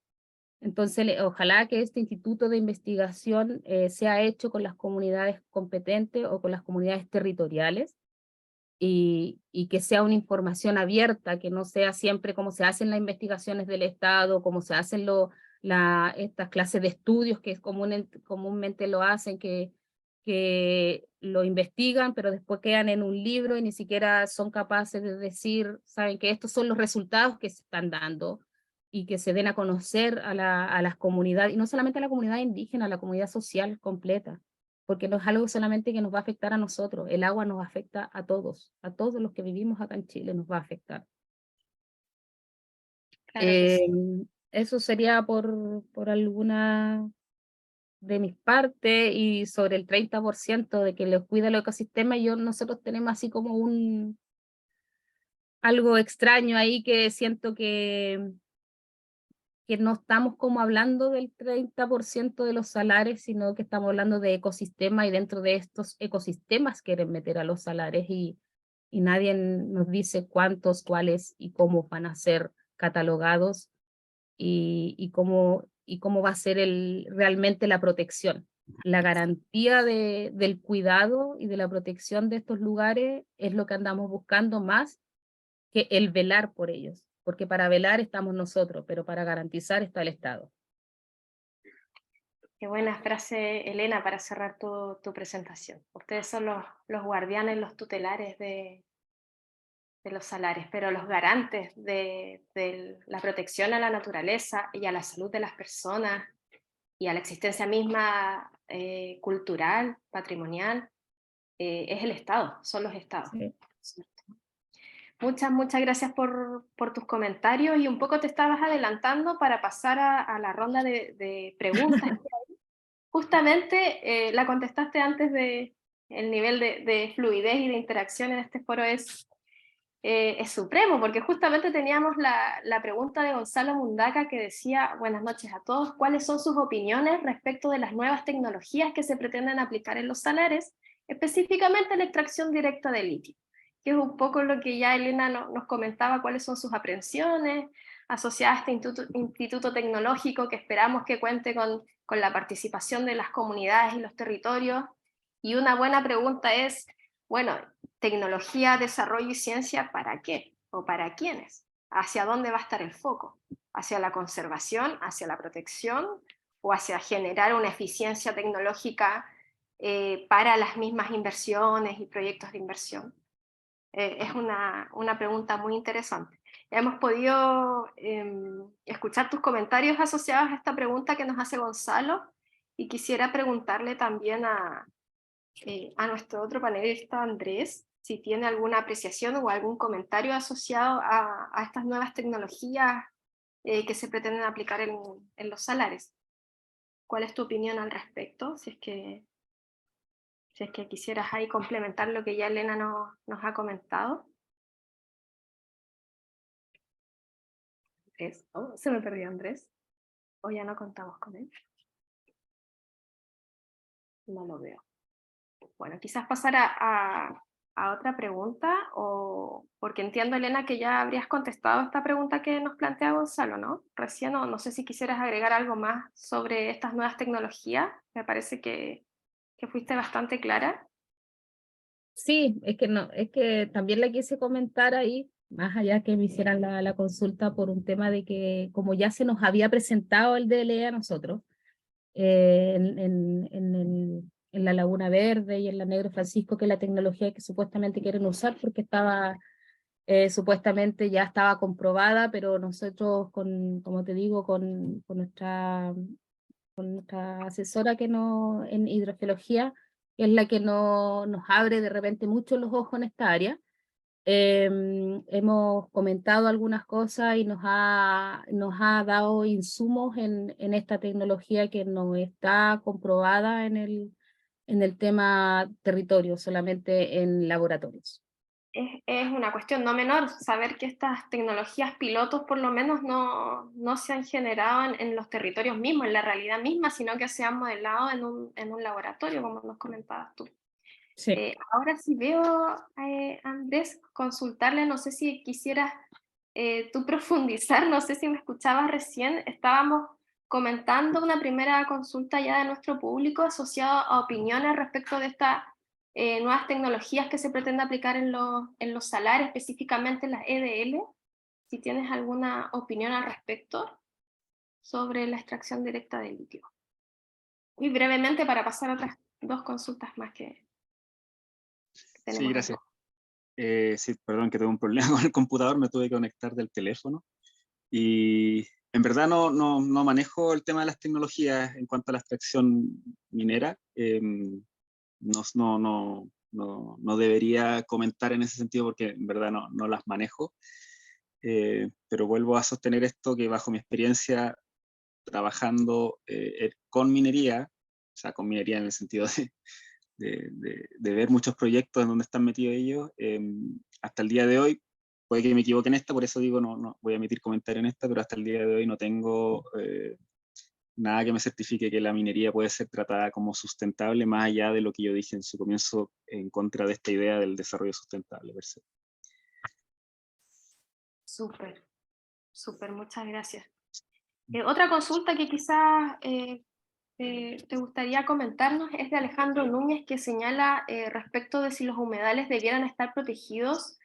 Speaker 4: Entonces, ojalá que este instituto de investigación sea hecho con las comunidades competentes o con las comunidades territoriales, y que sea una información abierta, que no sea siempre como se hacen las investigaciones del Estado, como se hacen estas clases de estudios que comúnmente lo hacen, que lo investigan, pero después quedan en un libro y ni siquiera son capaces de decir, saben que estos son los resultados que se están dando, y que se den a conocer a las comunidades, y no solamente a la comunidad indígena, a la comunidad social completa, porque no es algo solamente que nos va a afectar a nosotros, el agua nos afecta a todos los que vivimos acá en Chile nos va a afectar.
Speaker 1: Claro que sí.
Speaker 4: Eso sería por alguna de mis partes, y sobre el 30% de que les cuida el ecosistema, nosotros tenemos así como algo extraño ahí, que siento que no estamos como hablando del 30% de los salares, sino que estamos hablando de ecosistemas, y dentro de estos ecosistemas quieren meter a los salares, y nadie nos dice cuántos, cuáles y cómo van a ser catalogados, y cómo va a ser realmente la protección. La garantía del cuidado y de la protección de estos lugares es lo que andamos buscando, más que el velar por ellos, porque para velar estamos nosotros, pero para garantizar está el Estado.
Speaker 1: Qué buena frase, Elena, para cerrar tu presentación. Ustedes son los guardianes, los tutelares de los salares, pero los garantes de la protección a la naturaleza y a la salud de las personas y a la existencia misma cultural, patrimonial, es el Estado, son los Estados.
Speaker 4: Sí.
Speaker 1: Muchas gracias por tus comentarios, y un poco te estabas adelantando para pasar a la ronda de preguntas. Justamente la contestaste antes el nivel de fluidez y de interacción en este foro es supremo, porque justamente teníamos la pregunta de Gonzalo Mundaca, que decía: buenas noches a todos, ¿cuáles son sus opiniones respecto de las nuevas tecnologías que se pretenden aplicar en los salares, específicamente la extracción directa de litio? Que es un poco lo que ya Elena nos comentaba, cuáles son sus aprehensiones asociadas a este instituto tecnológico, que esperamos que cuente con la participación de las comunidades y los territorios. Y una buena pregunta es, bueno, tecnología, desarrollo y ciencia, ¿para qué? ¿O para quiénes? ¿Hacia dónde va a estar el foco? ¿Hacia la conservación, hacia la protección, o hacia generar una eficiencia tecnológica para las mismas inversiones y proyectos de inversión? Es una pregunta muy interesante. Hemos podido escuchar tus comentarios asociados a esta pregunta que nos hace Gonzalo, y quisiera preguntarle también a nuestro otro panelista, Andrés, si tiene alguna apreciación o algún comentario asociado a estas nuevas tecnologías que se pretenden aplicar en los salares. ¿Cuál es tu opinión al respecto? Si es que quisieras ahí complementar lo que ya Elena nos ha comentado. Andrés, oh, se me perdió Andrés. ¿O ya no contamos con él? No lo veo. Bueno, quizás pasar a otra pregunta, o porque entiendo, Elena, que ya habrías contestado esta pregunta que nos plantea Gonzalo, ¿no? Recién, o no sé si quisieras agregar algo más sobre estas nuevas tecnologías. Me parece que fuiste bastante clara.
Speaker 4: Sí, es que también la quise comentar ahí, más allá que me hicieran la consulta, por un tema de que como ya se nos había presentado el DLE a nosotros, en la Laguna Verde y en la Negro Francisco, que es la tecnología que supuestamente quieren usar, porque supuestamente ya estaba comprobada, pero nosotros, como te digo, con nuestra asesora en hidrogeología, que es la que nos abre de repente mucho los ojos en esta área, hemos comentado algunas cosas y nos ha dado insumos en esta tecnología que no está comprobada en el tema territorio, solamente en laboratorios.
Speaker 1: Es una cuestión no menor saber que estas tecnologías pilotos por lo menos no se han generado en los territorios mismos, en la realidad misma, sino que se han modelado en un laboratorio, como nos comentabas tú.
Speaker 4: Sí.
Speaker 1: Ahora sí veo, Andrés, consultarle, no sé si quisieras tú profundizar, no sé si me escuchabas recién, estábamos comentando una primera consulta ya de nuestro público asociado a opiniones respecto de estas nuevas tecnologías que se pretende aplicar en los salarios, específicamente en las EDL. Si tienes alguna opinión al respecto sobre la extracción directa de litio. Y brevemente, para pasar a otras dos consultas más que tenemos.
Speaker 3: Sí, gracias. Sí, perdón que tuve un problema con el computador, me tuve que conectar del teléfono. Y En verdad no manejo el tema de las tecnologías en cuanto a la extracción minera. No debería comentar en ese sentido porque en verdad no las manejo. Pero vuelvo a sostener esto, que bajo mi experiencia trabajando con minería, o sea, con minería en el sentido de ver muchos proyectos en donde están metidos ellos, hasta el día de hoy, puede que me equivoque en esta, por eso digo, no voy a emitir comentario en esta, pero hasta el día de hoy no tengo nada que me certifique que la minería puede ser tratada como sustentable, más allá de lo que yo dije en su comienzo en contra de esta idea del desarrollo sustentable per se.
Speaker 1: Súper, súper, muchas gracias. Otra consulta que quizás te gustaría comentarnos es de Alejandro Núñez, que señala respecto de si los humedales debieran estar protegidos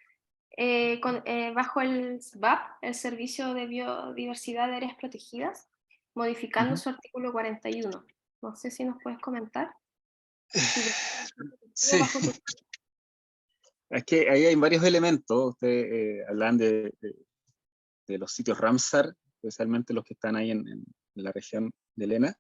Speaker 1: bajo el SBAP, el Servicio de Biodiversidad de Áreas Protegidas, modificando su artículo 41. No sé si nos puedes comentar.
Speaker 3: Sí, es que ahí hay varios elementos. Ustedes hablan de los sitios Ramsar, especialmente los que están ahí en la región de Lena,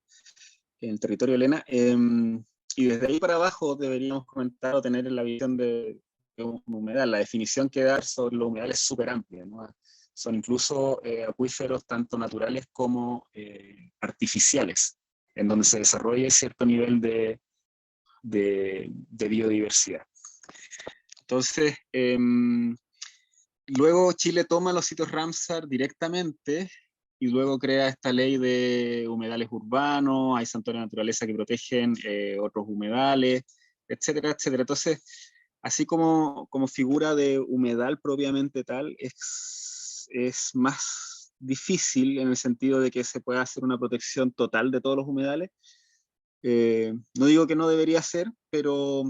Speaker 3: en el territorio de Lena, y desde ahí para abajo deberíamos comentar o tener la visión de un humedal. La definición que dar sobre los humedales es súper amplia, ¿no? Son incluso acuíferos tanto naturales como artificiales, en donde se desarrolla cierto nivel de biodiversidad. Entonces, luego Chile toma los sitios Ramsar directamente y luego crea esta ley de humedales urbanos, hay santuarios de naturaleza que protegen otros humedales, etcétera, etcétera. Entonces, así como figura de humedal propiamente tal, es más difícil en el sentido de que se pueda hacer una protección total de todos los humedales. No digo que no debería ser, pero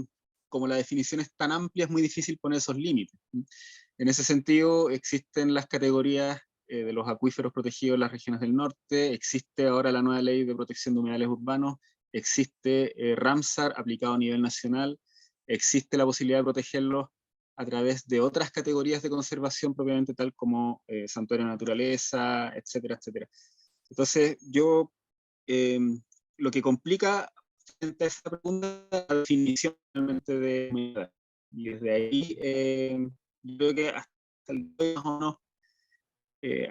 Speaker 3: como la definición es tan amplia, es muy difícil poner esos límites. En ese sentido, existen las categorías de los acuíferos protegidos en las regiones del norte, existe ahora la nueva ley de protección de humedales urbanos, existe Ramsar aplicado a nivel nacional, existe la posibilidad de protegerlos a través de otras categorías de conservación propiamente tal como santuario de naturaleza, etcétera, etcétera. Entonces, yo lo que complica frente a esa pregunta es la definición realmente de humedad. Y desde ahí, yo creo que hasta el día más o menos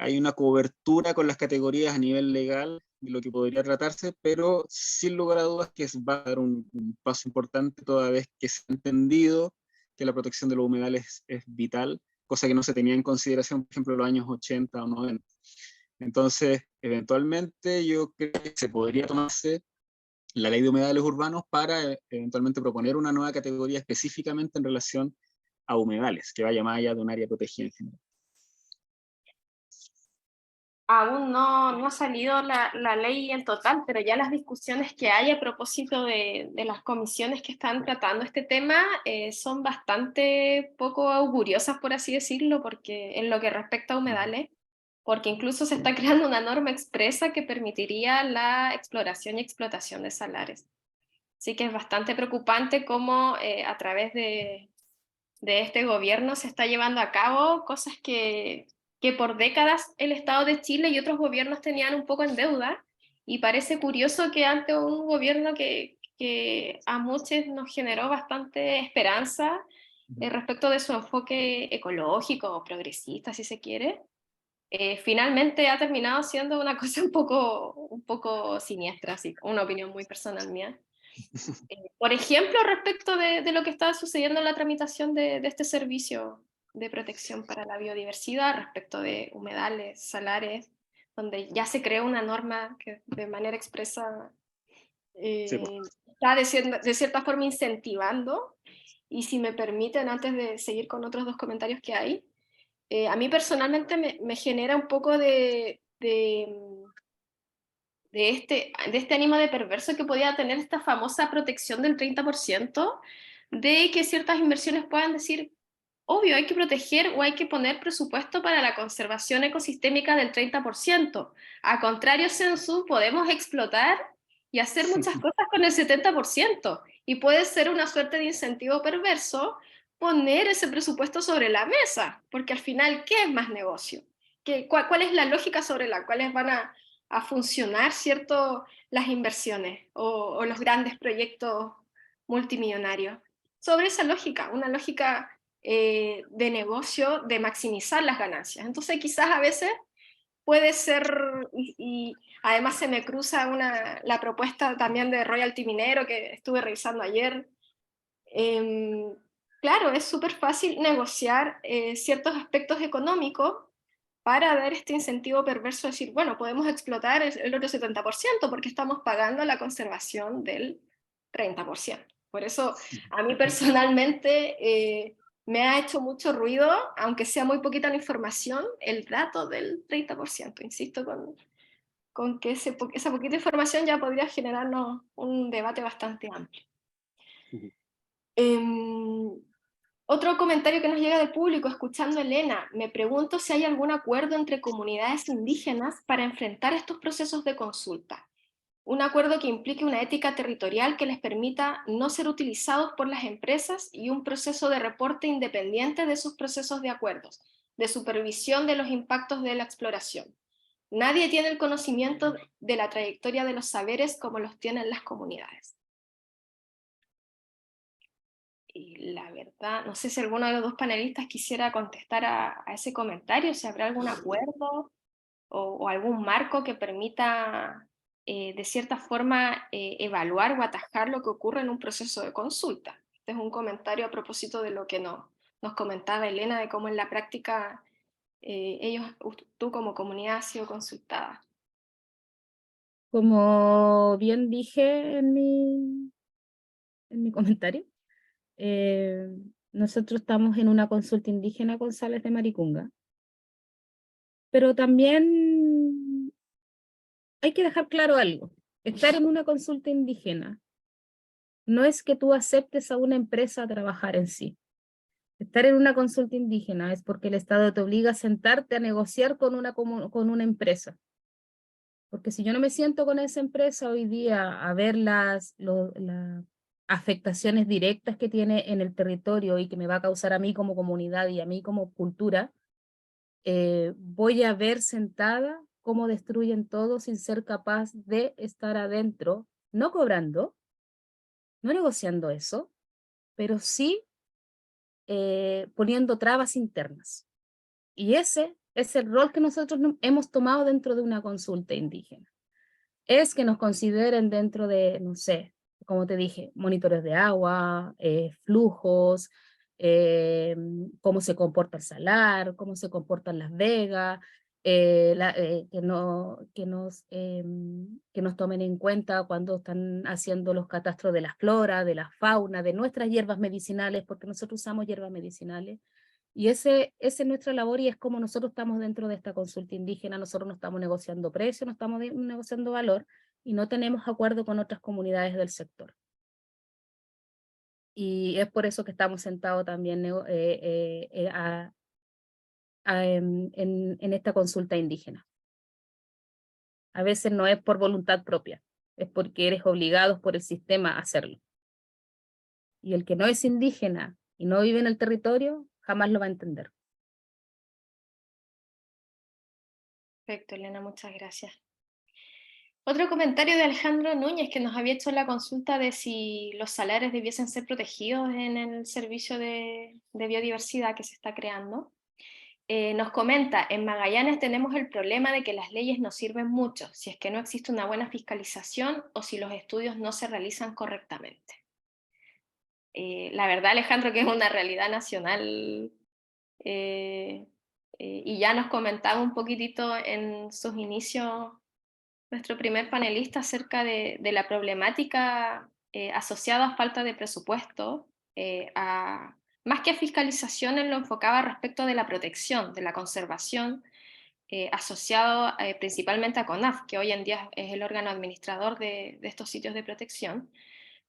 Speaker 3: hay una cobertura con las categorías a nivel legal de lo que podría tratarse, pero sin lugar a dudas que va a dar un paso importante toda vez que se ha entendido que la protección de los humedales es vital, cosa que no se tenía en consideración, por ejemplo, en los años 80 o 90. Entonces, eventualmente yo creo que se podría tomarse la ley de humedales urbanos para eventualmente proponer una nueva categoría específicamente en relación a humedales, que vaya más allá de un área protegida en general.
Speaker 1: Aún no ha salido la ley en total, pero ya las discusiones que hay a propósito de las comisiones que están tratando este tema son bastante poco auguriosas, por así decirlo, porque en lo que respecta a humedales, porque incluso se está creando una norma expresa que permitiría la exploración y explotación de salares. Así que es bastante preocupante cómo a través de este gobierno se está llevando a cabo cosas que por décadas el Estado de Chile y otros gobiernos tenían un poco en deuda, y parece curioso que ante un gobierno que a muchos nos generó bastante esperanza respecto de su enfoque ecológico o progresista, si se quiere, finalmente ha terminado siendo una cosa un poco siniestra, así, una opinión muy personal mía. Por ejemplo, respecto de lo que está sucediendo en la tramitación de este servicio de protección para la biodiversidad, respecto de humedales, salares, donde ya se creó una norma que de manera expresa
Speaker 3: Sí, pues.
Speaker 1: está de cierta forma incentivando. Y si me permiten, antes de seguir con otros dos comentarios que hay, a mí personalmente me genera un poco de este ánimo de perverso que podía tener esta famosa protección del 30%, de que ciertas inversiones puedan decir, obvio, hay que proteger o hay que poner presupuesto para la conservación ecosistémica del 30%. A contrario, Sensu, podemos explotar y hacer muchas cosas con el 70%. Y puede ser una suerte de incentivo perverso poner ese presupuesto sobre la mesa, porque al final, ¿qué es más negocio? ¿Cuál es la lógica sobre la cual van a funcionar, ¿cierto?, las inversiones o los grandes proyectos multimillonarios? Sobre esa lógica, una lógica de negocio, de maximizar las ganancias. Entonces quizás a veces puede ser, y además se me cruza la propuesta también de royalty minero que estuve revisando ayer. Claro, es súper fácil negociar ciertos aspectos económicos para dar este incentivo perverso de decir, bueno, podemos explotar el otro 70% porque estamos pagando la conservación del 30%. Por eso, a mí personalmente me ha hecho mucho ruido, aunque sea muy poquita la información, el dato del 30%. Insisto con que esa poquita información ya podría generarnos un debate bastante amplio. Otro comentario que nos llega del público, escuchando a Elena, me pregunto si hay algún acuerdo entre comunidades indígenas para enfrentar estos procesos de consulta. Un acuerdo que implique una ética territorial que les permita no ser utilizados por las empresas y un proceso de reporte independiente de esos procesos de acuerdos, de supervisión de los impactos de la exploración. Nadie tiene el conocimiento de la trayectoria de los saberes como los tienen las comunidades. Y la verdad, no sé si alguno de los dos panelistas quisiera contestar a ese comentario, si habrá algún acuerdo o algún marco que permita de cierta forma evaluar o atajar lo que ocurre en un proceso de consulta. Este es un comentario a propósito de lo que nos comentaba Elena, de cómo en la práctica tú como comunidad has sido consultada.
Speaker 4: Como bien dije en mi comentario, nosotros estamos en una consulta indígena con Sales de Maricunga, pero también hay que dejar claro algo. Estar en una consulta indígena no es que tú aceptes a una empresa a trabajar en sí. Estar en una consulta indígena es porque el Estado te obliga a sentarte a negociar con una empresa. Porque si yo no me siento con esa empresa hoy día a ver las afectaciones directas que tiene en el territorio y que me va a causar a mí como comunidad y a mí como cultura, voy a ver sentada cómo destruyen todo sin ser capaz de estar adentro, no cobrando, no negociando eso, pero sí poniendo trabas internas. Y ese es el rol que nosotros hemos tomado dentro de una consulta indígena. Es que nos consideren dentro de, no sé, como te dije, monitores de agua, flujos, cómo se comporta el salar, cómo se comportan las vegas, que nos tomen en cuenta cuando están haciendo los catastros de la flora, de la fauna, de nuestras hierbas medicinales, porque nosotros usamos hierbas medicinales. Y ese es nuestra labor y es como nosotros estamos dentro de esta consulta indígena. Nosotros no estamos negociando precio, no estamos negociando valor y no tenemos acuerdo con otras comunidades del sector. Y es por eso que estamos sentados también en esta consulta indígena. A veces no es por voluntad propia, es porque eres obligado por el sistema a hacerlo. Y el que no es indígena y no vive en el territorio, jamás lo va a entender.
Speaker 1: Perfecto, Elena, muchas gracias. Otro comentario de Alejandro Núñez, que nos había hecho la consulta de si los salares debiesen ser protegidos en el servicio de biodiversidad que se está creando. Nos comenta, en Magallanes tenemos el problema de que las leyes no sirven mucho si es que no existe una buena fiscalización o si los estudios no se realizan correctamente. La verdad, Alejandro, que es una realidad nacional y ya nos comentaba un poquitito en sus inicios nuestro primer panelista acerca de la problemática asociada a falta de presupuesto, más que a fiscalización, él lo enfocaba respecto de la protección, de la conservación, asociado principalmente a CONAF, que hoy en día es el órgano administrador de estos sitios de protección.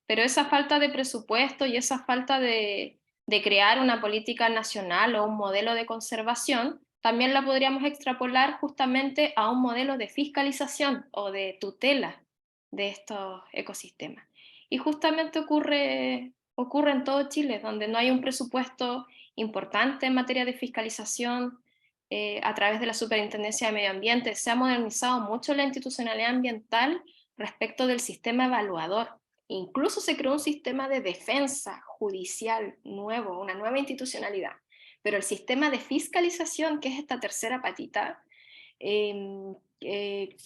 Speaker 1: Pero esa falta de presupuesto y esa falta de crear una política nacional o un modelo de conservación, también la podríamos extrapolar justamente a un modelo de fiscalización o de tutela de estos ecosistemas. Y justamente ocurre en todo Chile, donde no hay un presupuesto importante en materia de fiscalización, a través de la Superintendencia de Medio Ambiente. Se ha modernizado mucho la institucionalidad ambiental respecto del sistema evaluador. Incluso se creó un sistema de defensa judicial nuevo, una nueva institucionalidad. Pero el sistema de fiscalización, que es esta tercera patita, que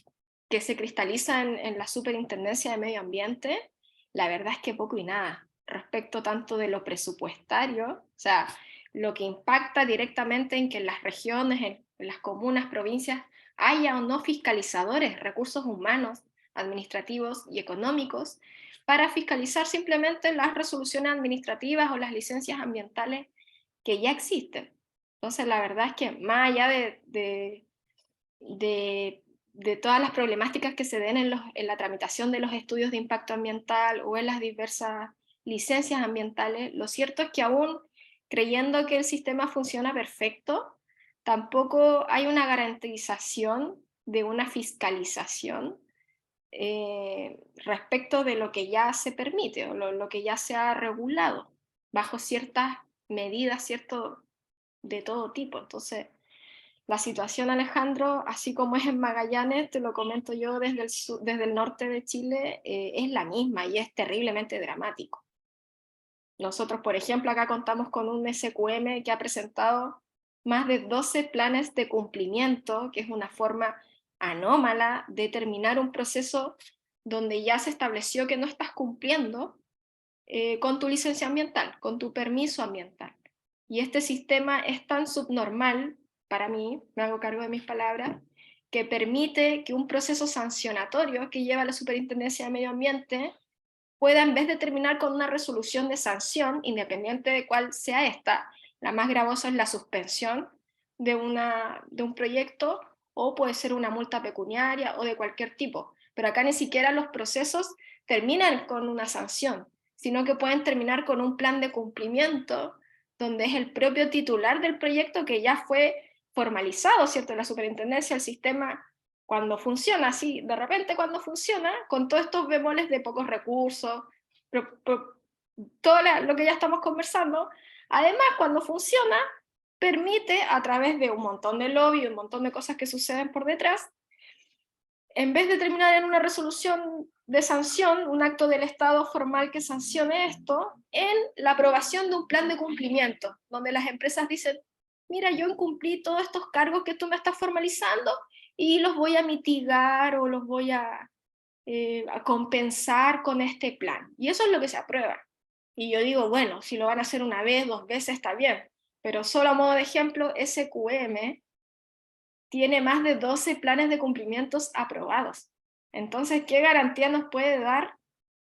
Speaker 1: se cristaliza en la Superintendencia de Medio Ambiente, la verdad es que poco y nada, respecto tanto de lo presupuestario, o sea, lo que impacta directamente en que en las regiones, en las comunas, provincias, haya o no fiscalizadores, recursos humanos, administrativos y económicos, para fiscalizar simplemente las resoluciones administrativas o las licencias ambientales que ya existen. Entonces, la verdad es que más allá de todas las problemáticas que se den en la tramitación de los estudios de impacto ambiental o en las diversas licencias ambientales, lo cierto es que aún creyendo que el sistema funciona perfecto, tampoco hay una garantización de una fiscalización respecto de lo que ya se permite o lo que ya se ha regulado bajo ciertas medidas, ¿cierto?, de todo tipo. Entonces, la situación, Alejandro, así como es en Magallanes, te lo comento yo desde el norte de Chile, es la misma y es terriblemente dramático. Nosotros, por ejemplo, acá contamos con un SQM que ha presentado más de 12 planes de cumplimiento, que es una forma anómala de terminar un proceso donde ya se estableció que no estás cumpliendo con tu licencia ambiental, con tu permiso ambiental. Y este sistema es tan subnormal, para mí, me hago cargo de mis palabras, que permite que un proceso sancionatorio que lleva la Superintendencia de Medio Ambiente pueda, en vez de terminar con una resolución de sanción, independiente de cuál sea esta, la más gravosa es la suspensión de un proyecto, o puede ser una multa pecuniaria o de cualquier tipo. Pero acá ni siquiera los procesos terminan con una sanción, sino que pueden terminar con un plan de cumplimiento, donde es el propio titular del proyecto que ya fue formalizado, ¿cierto? La superintendencia, el sistema, cuando funciona así, de repente cuando funciona, con todos estos bemoles de pocos recursos, todo lo que ya estamos conversando, además cuando funciona, permite a través de un montón de lobby, un montón de cosas que suceden por detrás, en vez de terminar en una resolución de sanción, un acto del Estado formal que sancione esto, en la aprobación de un plan de cumplimiento, donde las empresas dicen, mira, yo incumplí todos estos cargos que tú me estás formalizando y los voy a mitigar o los voy a compensar con este plan. Y eso es lo que se aprueba. Y yo digo, bueno, si lo van a hacer una vez, 2 veces, está bien, pero solo a modo de ejemplo, SQM tiene más de 12 planes de cumplimientos aprobados. Entonces, ¿qué garantía nos puede dar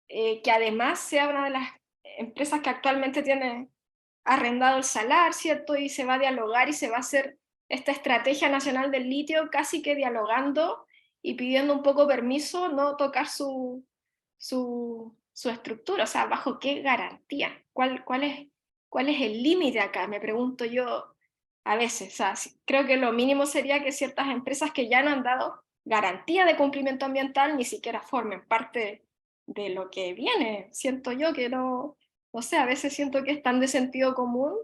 Speaker 1: que además sea una de las empresas que actualmente tiene arrendado el salar, ¿cierto? Y se va a dialogar y se va a hacer esta estrategia nacional del litio casi que dialogando y pidiendo un poco permiso, no tocar su estructura? O sea, ¿bajo qué garantía? ¿Cuál es el límite acá? Me pregunto yo a veces. O sea, creo que lo mínimo sería que ciertas empresas que ya no han dado garantía de cumplimiento ambiental ni siquiera formen parte de lo que viene. Siento yo que no sé, a veces siento que es tan de sentido común,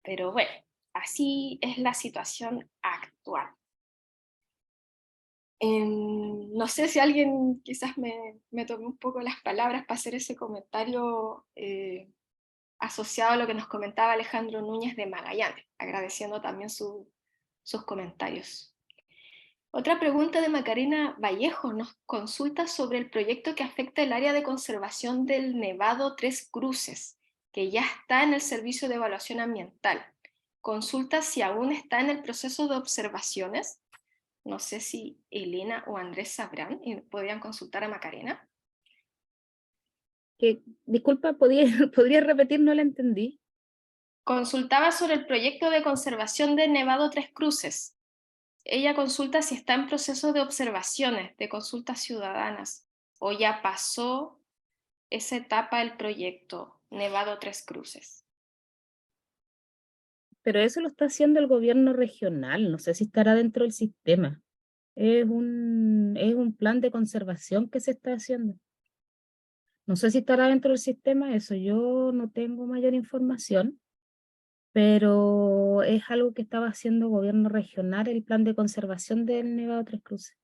Speaker 1: pero bueno, así es la situación actual. No sé si alguien quizás me tomó un poco las palabras para hacer ese comentario asociado a lo que nos comentaba Alejandro Núñez de Magallanes, agradeciendo también sus comentarios. Otra pregunta de Macarena Vallejo nos consulta sobre el proyecto que afecta el área de conservación del Nevado Tres Cruces, que ya está en el Servicio de Evaluación Ambiental. Consulta si aún está en el proceso de observaciones. No sé si Elena o Andrés sabrán y podrían consultar a Macarena.
Speaker 4: Disculpa, ¿podría repetir? No la entendí.
Speaker 1: Consultaba sobre el proyecto de conservación del Nevado Tres Cruces. Ella consulta si está en proceso de observaciones, de consultas ciudadanas, o ya pasó esa etapa del proyecto Nevado Tres Cruces.
Speaker 4: Pero eso lo está haciendo el gobierno regional, no sé si estará dentro del sistema. Es un plan de conservación que se está haciendo. No sé si estará dentro del sistema eso, yo no tengo mayor información, pero es algo que estaba haciendo gobierno regional, el plan de conservación del Nevado Tres Cruces.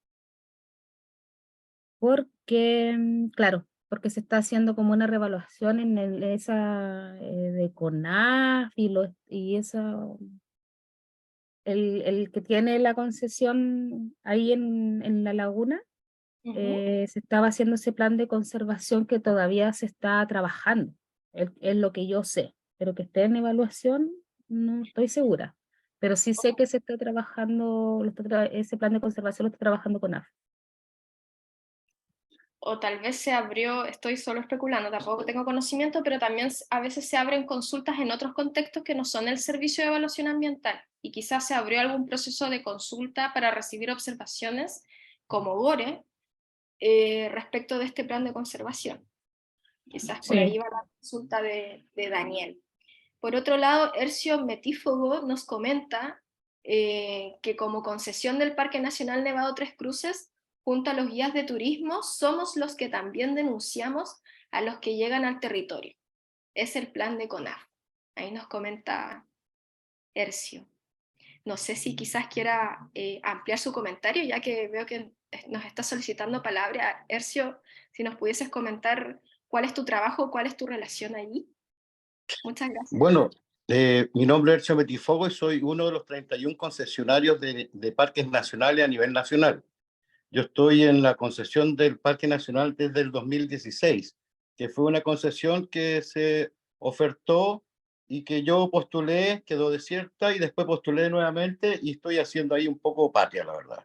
Speaker 4: Porque, claro, porque se está haciendo como una revaluación en esa de CONAF y esa, el que tiene la concesión ahí en la laguna, se estaba haciendo ese plan de conservación que todavía se está trabajando, es lo que yo sé, pero que esté en evaluación, no estoy segura, pero sí sé que se está trabajando, ese plan de conservación lo está trabajando CONAF.
Speaker 1: O tal vez se abrió, estoy solo especulando, tampoco tengo conocimiento, pero también a veces se abren consultas en otros contextos que no son el servicio de evaluación ambiental, y quizás se abrió algún proceso de consulta para recibir observaciones como GORE respecto de este plan de conservación. Quizás por ahí
Speaker 4: Sí.
Speaker 1: va la consulta de Daniel. Por otro lado, Hercio Metífogo nos comenta que como concesión del Parque Nacional Nevado Tres Cruces, junto a los guías de turismo, somos los que también denunciamos a los que llegan al territorio. Es el plan de CONAF. Ahí nos comenta Hercio. No sé si quizás quiera ampliar su comentario, ya que veo que nos está solicitando palabra. Hercio, si nos pudieses comentar cuál es tu trabajo, cuál es tu relación allí. Muchas gracias.
Speaker 5: Bueno, mi nombre es Ercio Metifogo y soy uno de los 31 concesionarios de parques nacionales a nivel nacional. Yo estoy en la concesión del Parque Nacional desde el 2016, que fue una concesión que se ofertó y que yo postulé, quedó desierta y después postulé nuevamente y estoy haciendo ahí un poco patria, la verdad.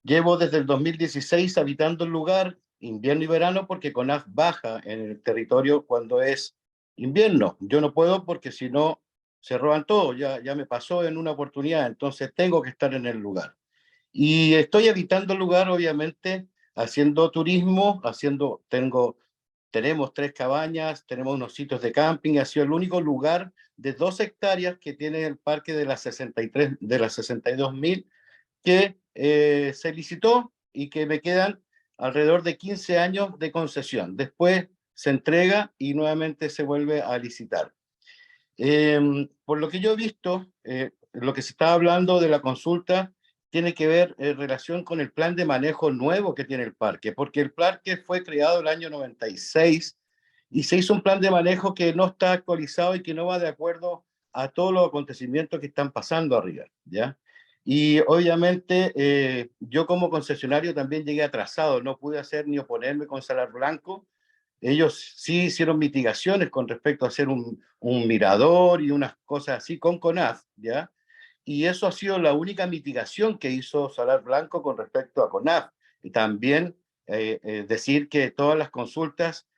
Speaker 5: Llevo desde el 2016 habitando el lugar, invierno y verano, porque CONAF baja en el territorio cuando es invierno. Yo no puedo porque si no se roban todo, ya me pasó en una oportunidad, entonces tengo que estar en el lugar. Y estoy habitando el lugar, obviamente, haciendo turismo, tenemos 3 cabañas, tenemos unos sitios de camping, ha sido el único lugar de 2 hectáreas que tiene el parque de las 63, de las 62.000 que se licitó y que me quedan alrededor de 15 años de concesión. Después se entrega y nuevamente se vuelve a licitar. Por lo que yo he visto, lo que se está hablando de la consulta tiene que ver en relación con el plan de manejo nuevo que tiene el parque, porque el parque fue creado el año 96 y se hizo un plan de manejo que no está actualizado y que no va de acuerdo a todos los acontecimientos que están pasando arriba, ¿ya? Y obviamente yo como concesionario también llegué atrasado, no pude hacer ni oponerme con Salar Blanco. Ellos sí hicieron mitigaciones con respecto a hacer un mirador y unas cosas así con CONAF, ¿ya? Y eso ha sido la única mitigación que hizo Salar Blanco con respecto a CONAF. Y también decir que todas las consultas,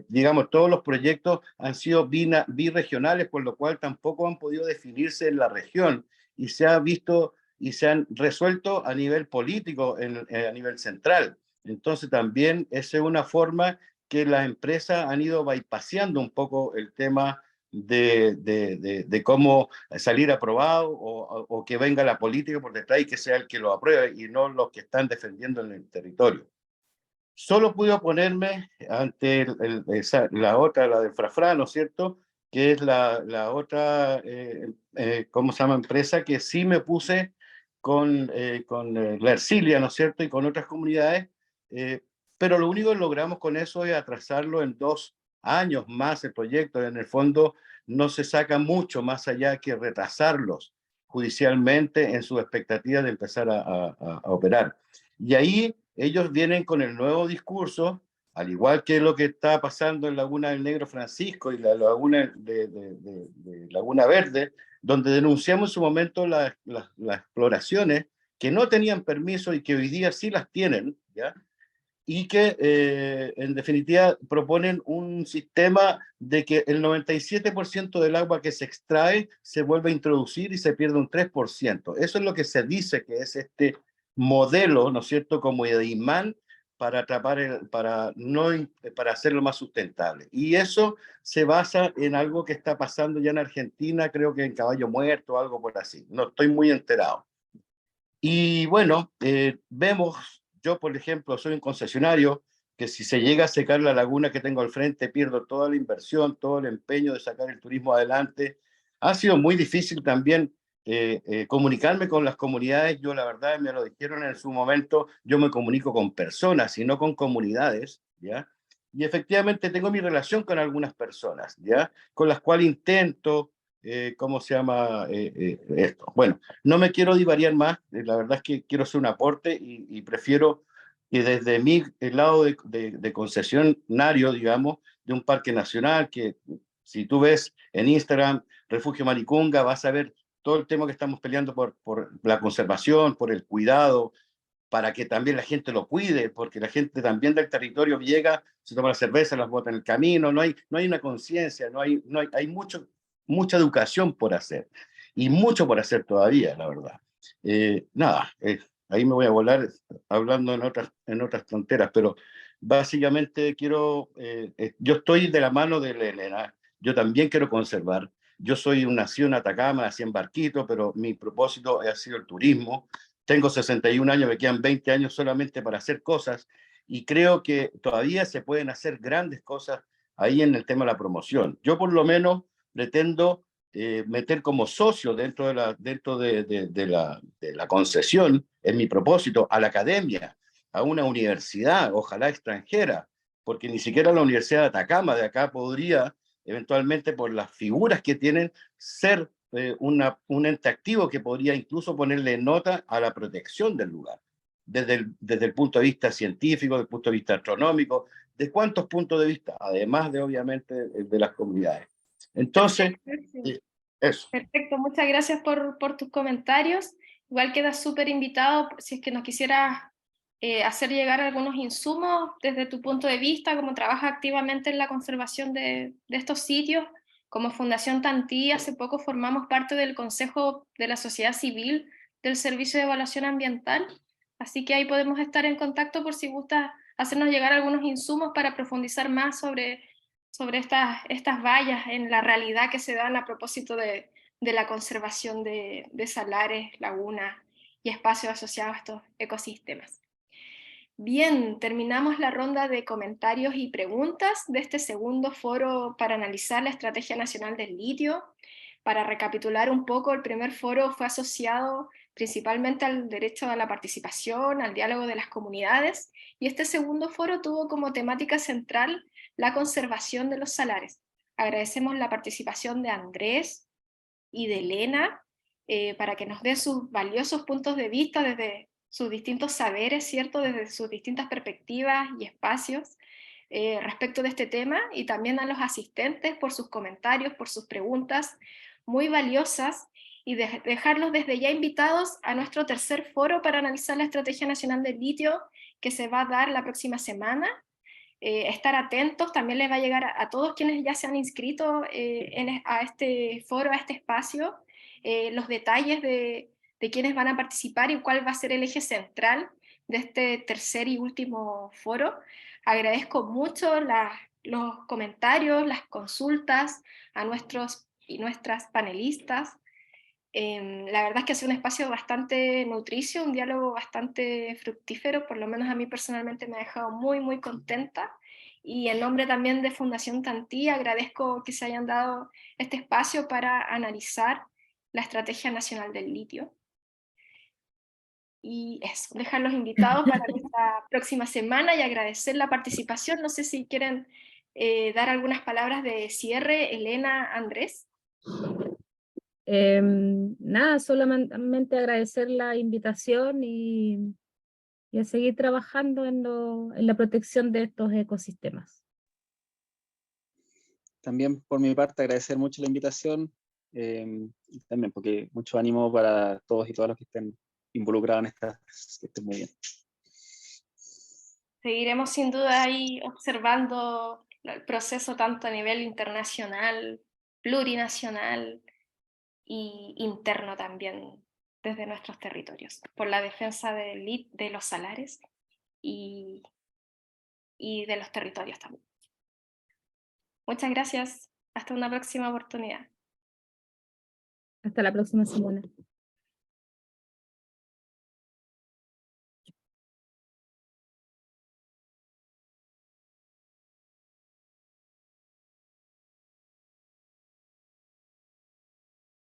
Speaker 5: digamos, todos los proyectos han sido birregionales, por lo cual tampoco han podido definirse en la región y se ha visto y se han resuelto a nivel político, a nivel central. Entonces también esa es una forma que las empresas han ido bypaseando un poco el tema de cómo salir aprobado o que venga la política por detrás y que sea el que lo apruebe y no los que están defendiendo en el territorio. Solo pude oponerme ante la otra, la de Frafra, ¿no es cierto? Que es la otra, ¿cómo se llama? Empresa que sí me puse con la Ercilia, ¿no es cierto? Y con otras comunidades, eh, pero lo único que logramos con eso es atrasarlo en 2 años más el proyecto. En el fondo no se saca mucho más allá que retrasarlos judicialmente en su expectativa de empezar a operar. Y ahí ellos vienen con el nuevo discurso, al igual que lo que está pasando en Laguna del Negro Francisco y la laguna de Laguna Verde, donde denunciamos en su momento las exploraciones que no tenían permiso y que hoy día sí las tienen, ¿ya? Y que en definitiva proponen un sistema de que el 97% del agua que se extrae se vuelve a introducir y se pierde un 3%. Eso es lo que se dice que es este modelo, ¿no es cierto?, como de imán para atrapar, para hacerlo más sustentable. Y eso se basa en algo que está pasando ya en Argentina, creo que en Caballo Muerto o algo por así. No estoy muy enterado. Y bueno, vemos, yo por ejemplo soy un concesionario, que si se llega a secar la laguna que tengo al frente, pierdo toda la inversión, todo el empeño de sacar el turismo adelante. Ha sido muy difícil también comunicarme con las comunidades. Yo, la verdad, me lo dijeron en su momento, yo me comunico con personas y no con comunidades, ¿ya? Y efectivamente tengo mi relación con algunas personas, ¿ya? Con las cuales intento, ¿cómo se llama esto? Bueno, no me quiero divariar más, la verdad es que quiero hacer un aporte y prefiero que desde mi lado de concesionario, digamos, de un parque nacional, que si tú ves en Instagram, Refugio Maricunga, vas a ver todo el tema que estamos peleando por la conservación, por el cuidado, para que también la gente lo cuide, porque la gente también del territorio llega, se toma la cerveza, las bota en el camino, no hay una conciencia, hay mucha educación por hacer, y mucho por hacer todavía, la verdad. Nada, ahí me voy a volar hablando en otras tonteras, pero básicamente yo estoy de la mano de Elena, yo también quiero conservar. Yo soy nacido en Atacama, nací en Barquito, pero mi propósito ha sido el turismo. Tengo 61 años, me quedan 20 años solamente para hacer cosas y creo que todavía se pueden hacer grandes cosas ahí en el tema de la promoción. Yo por lo menos pretendo meter como socio dentro de la concesión, en mi propósito, a la academia, a una universidad, ojalá extranjera, porque ni siquiera la Universidad de Atacama de acá podría, eventualmente por las figuras que tienen, ser un ente activo que podría incluso ponerle nota a la protección del lugar, desde el punto de vista científico, desde el punto de vista astronómico, de cuántos puntos de vista, además de obviamente de las comunidades. Entonces, eso.
Speaker 1: Perfecto, muchas gracias por tus comentarios. Igual quedas súper invitado si es que nos quisieras hacer llegar algunos insumos desde tu punto de vista, como trabajas activamente en la conservación de estos sitios. Como Fundación Tantí, hace poco formamos parte del Consejo de la Sociedad Civil del Servicio de Evaluación Ambiental, así que ahí podemos estar en contacto por si gustas hacernos llegar algunos insumos para profundizar más sobre estas vallas en la realidad que se dan a propósito de la conservación de salares, lagunas y espacios asociados a estos ecosistemas. Bien, terminamos la ronda de comentarios y preguntas de este segundo foro para analizar la Estrategia Nacional del Litio. Para recapitular un poco, el primer foro fue asociado principalmente al derecho a la participación, al diálogo de las comunidades, y este segundo foro tuvo como temática central la conservación de los salares. Agradecemos la participación de Andrés y de Elena para que nos dé sus valiosos puntos de vista desde sus distintos saberes, ¿cierto? Desde sus distintas perspectivas y espacios respecto de este tema, y también a los asistentes por sus comentarios, por sus preguntas muy valiosas, y dejarlos desde ya invitados a nuestro tercer foro para analizar la Estrategia Nacional del Litio, que se va a dar la próxima semana. Estar atentos, también les va a llegar a todos quienes ya se han inscrito a este foro, a este espacio, los detalles de quiénes van a participar y cuál va a ser el eje central de este tercer y último foro. Agradezco mucho los comentarios, las consultas a nuestros y nuestras panelistas. La verdad es que ha sido un espacio bastante nutricio, un diálogo bastante fructífero, por lo menos a mí personalmente me ha dejado muy, muy contenta. Y en nombre también de Fundación Tantí, agradezco que se hayan dado este espacio para analizar la Estrategia Nacional del Litio. Y eso, dejarlos invitados para esta próxima semana y agradecer la participación. No sé si quieren dar algunas palabras de cierre, Elena, Andrés.
Speaker 4: Nada, solamente agradecer la invitación y a seguir trabajando en la protección de estos ecosistemas.
Speaker 3: También por mi parte agradecer mucho la invitación, y también porque mucho ánimo para todos y todas los que estén involucrados en estas, que estén muy bien.
Speaker 1: Seguiremos sin duda ahí observando el proceso tanto a nivel internacional, plurinacional e interno también desde nuestros territorios, por la defensa de los salares y de los territorios también. Muchas gracias. Hasta una próxima oportunidad.
Speaker 4: Hasta la próxima semana.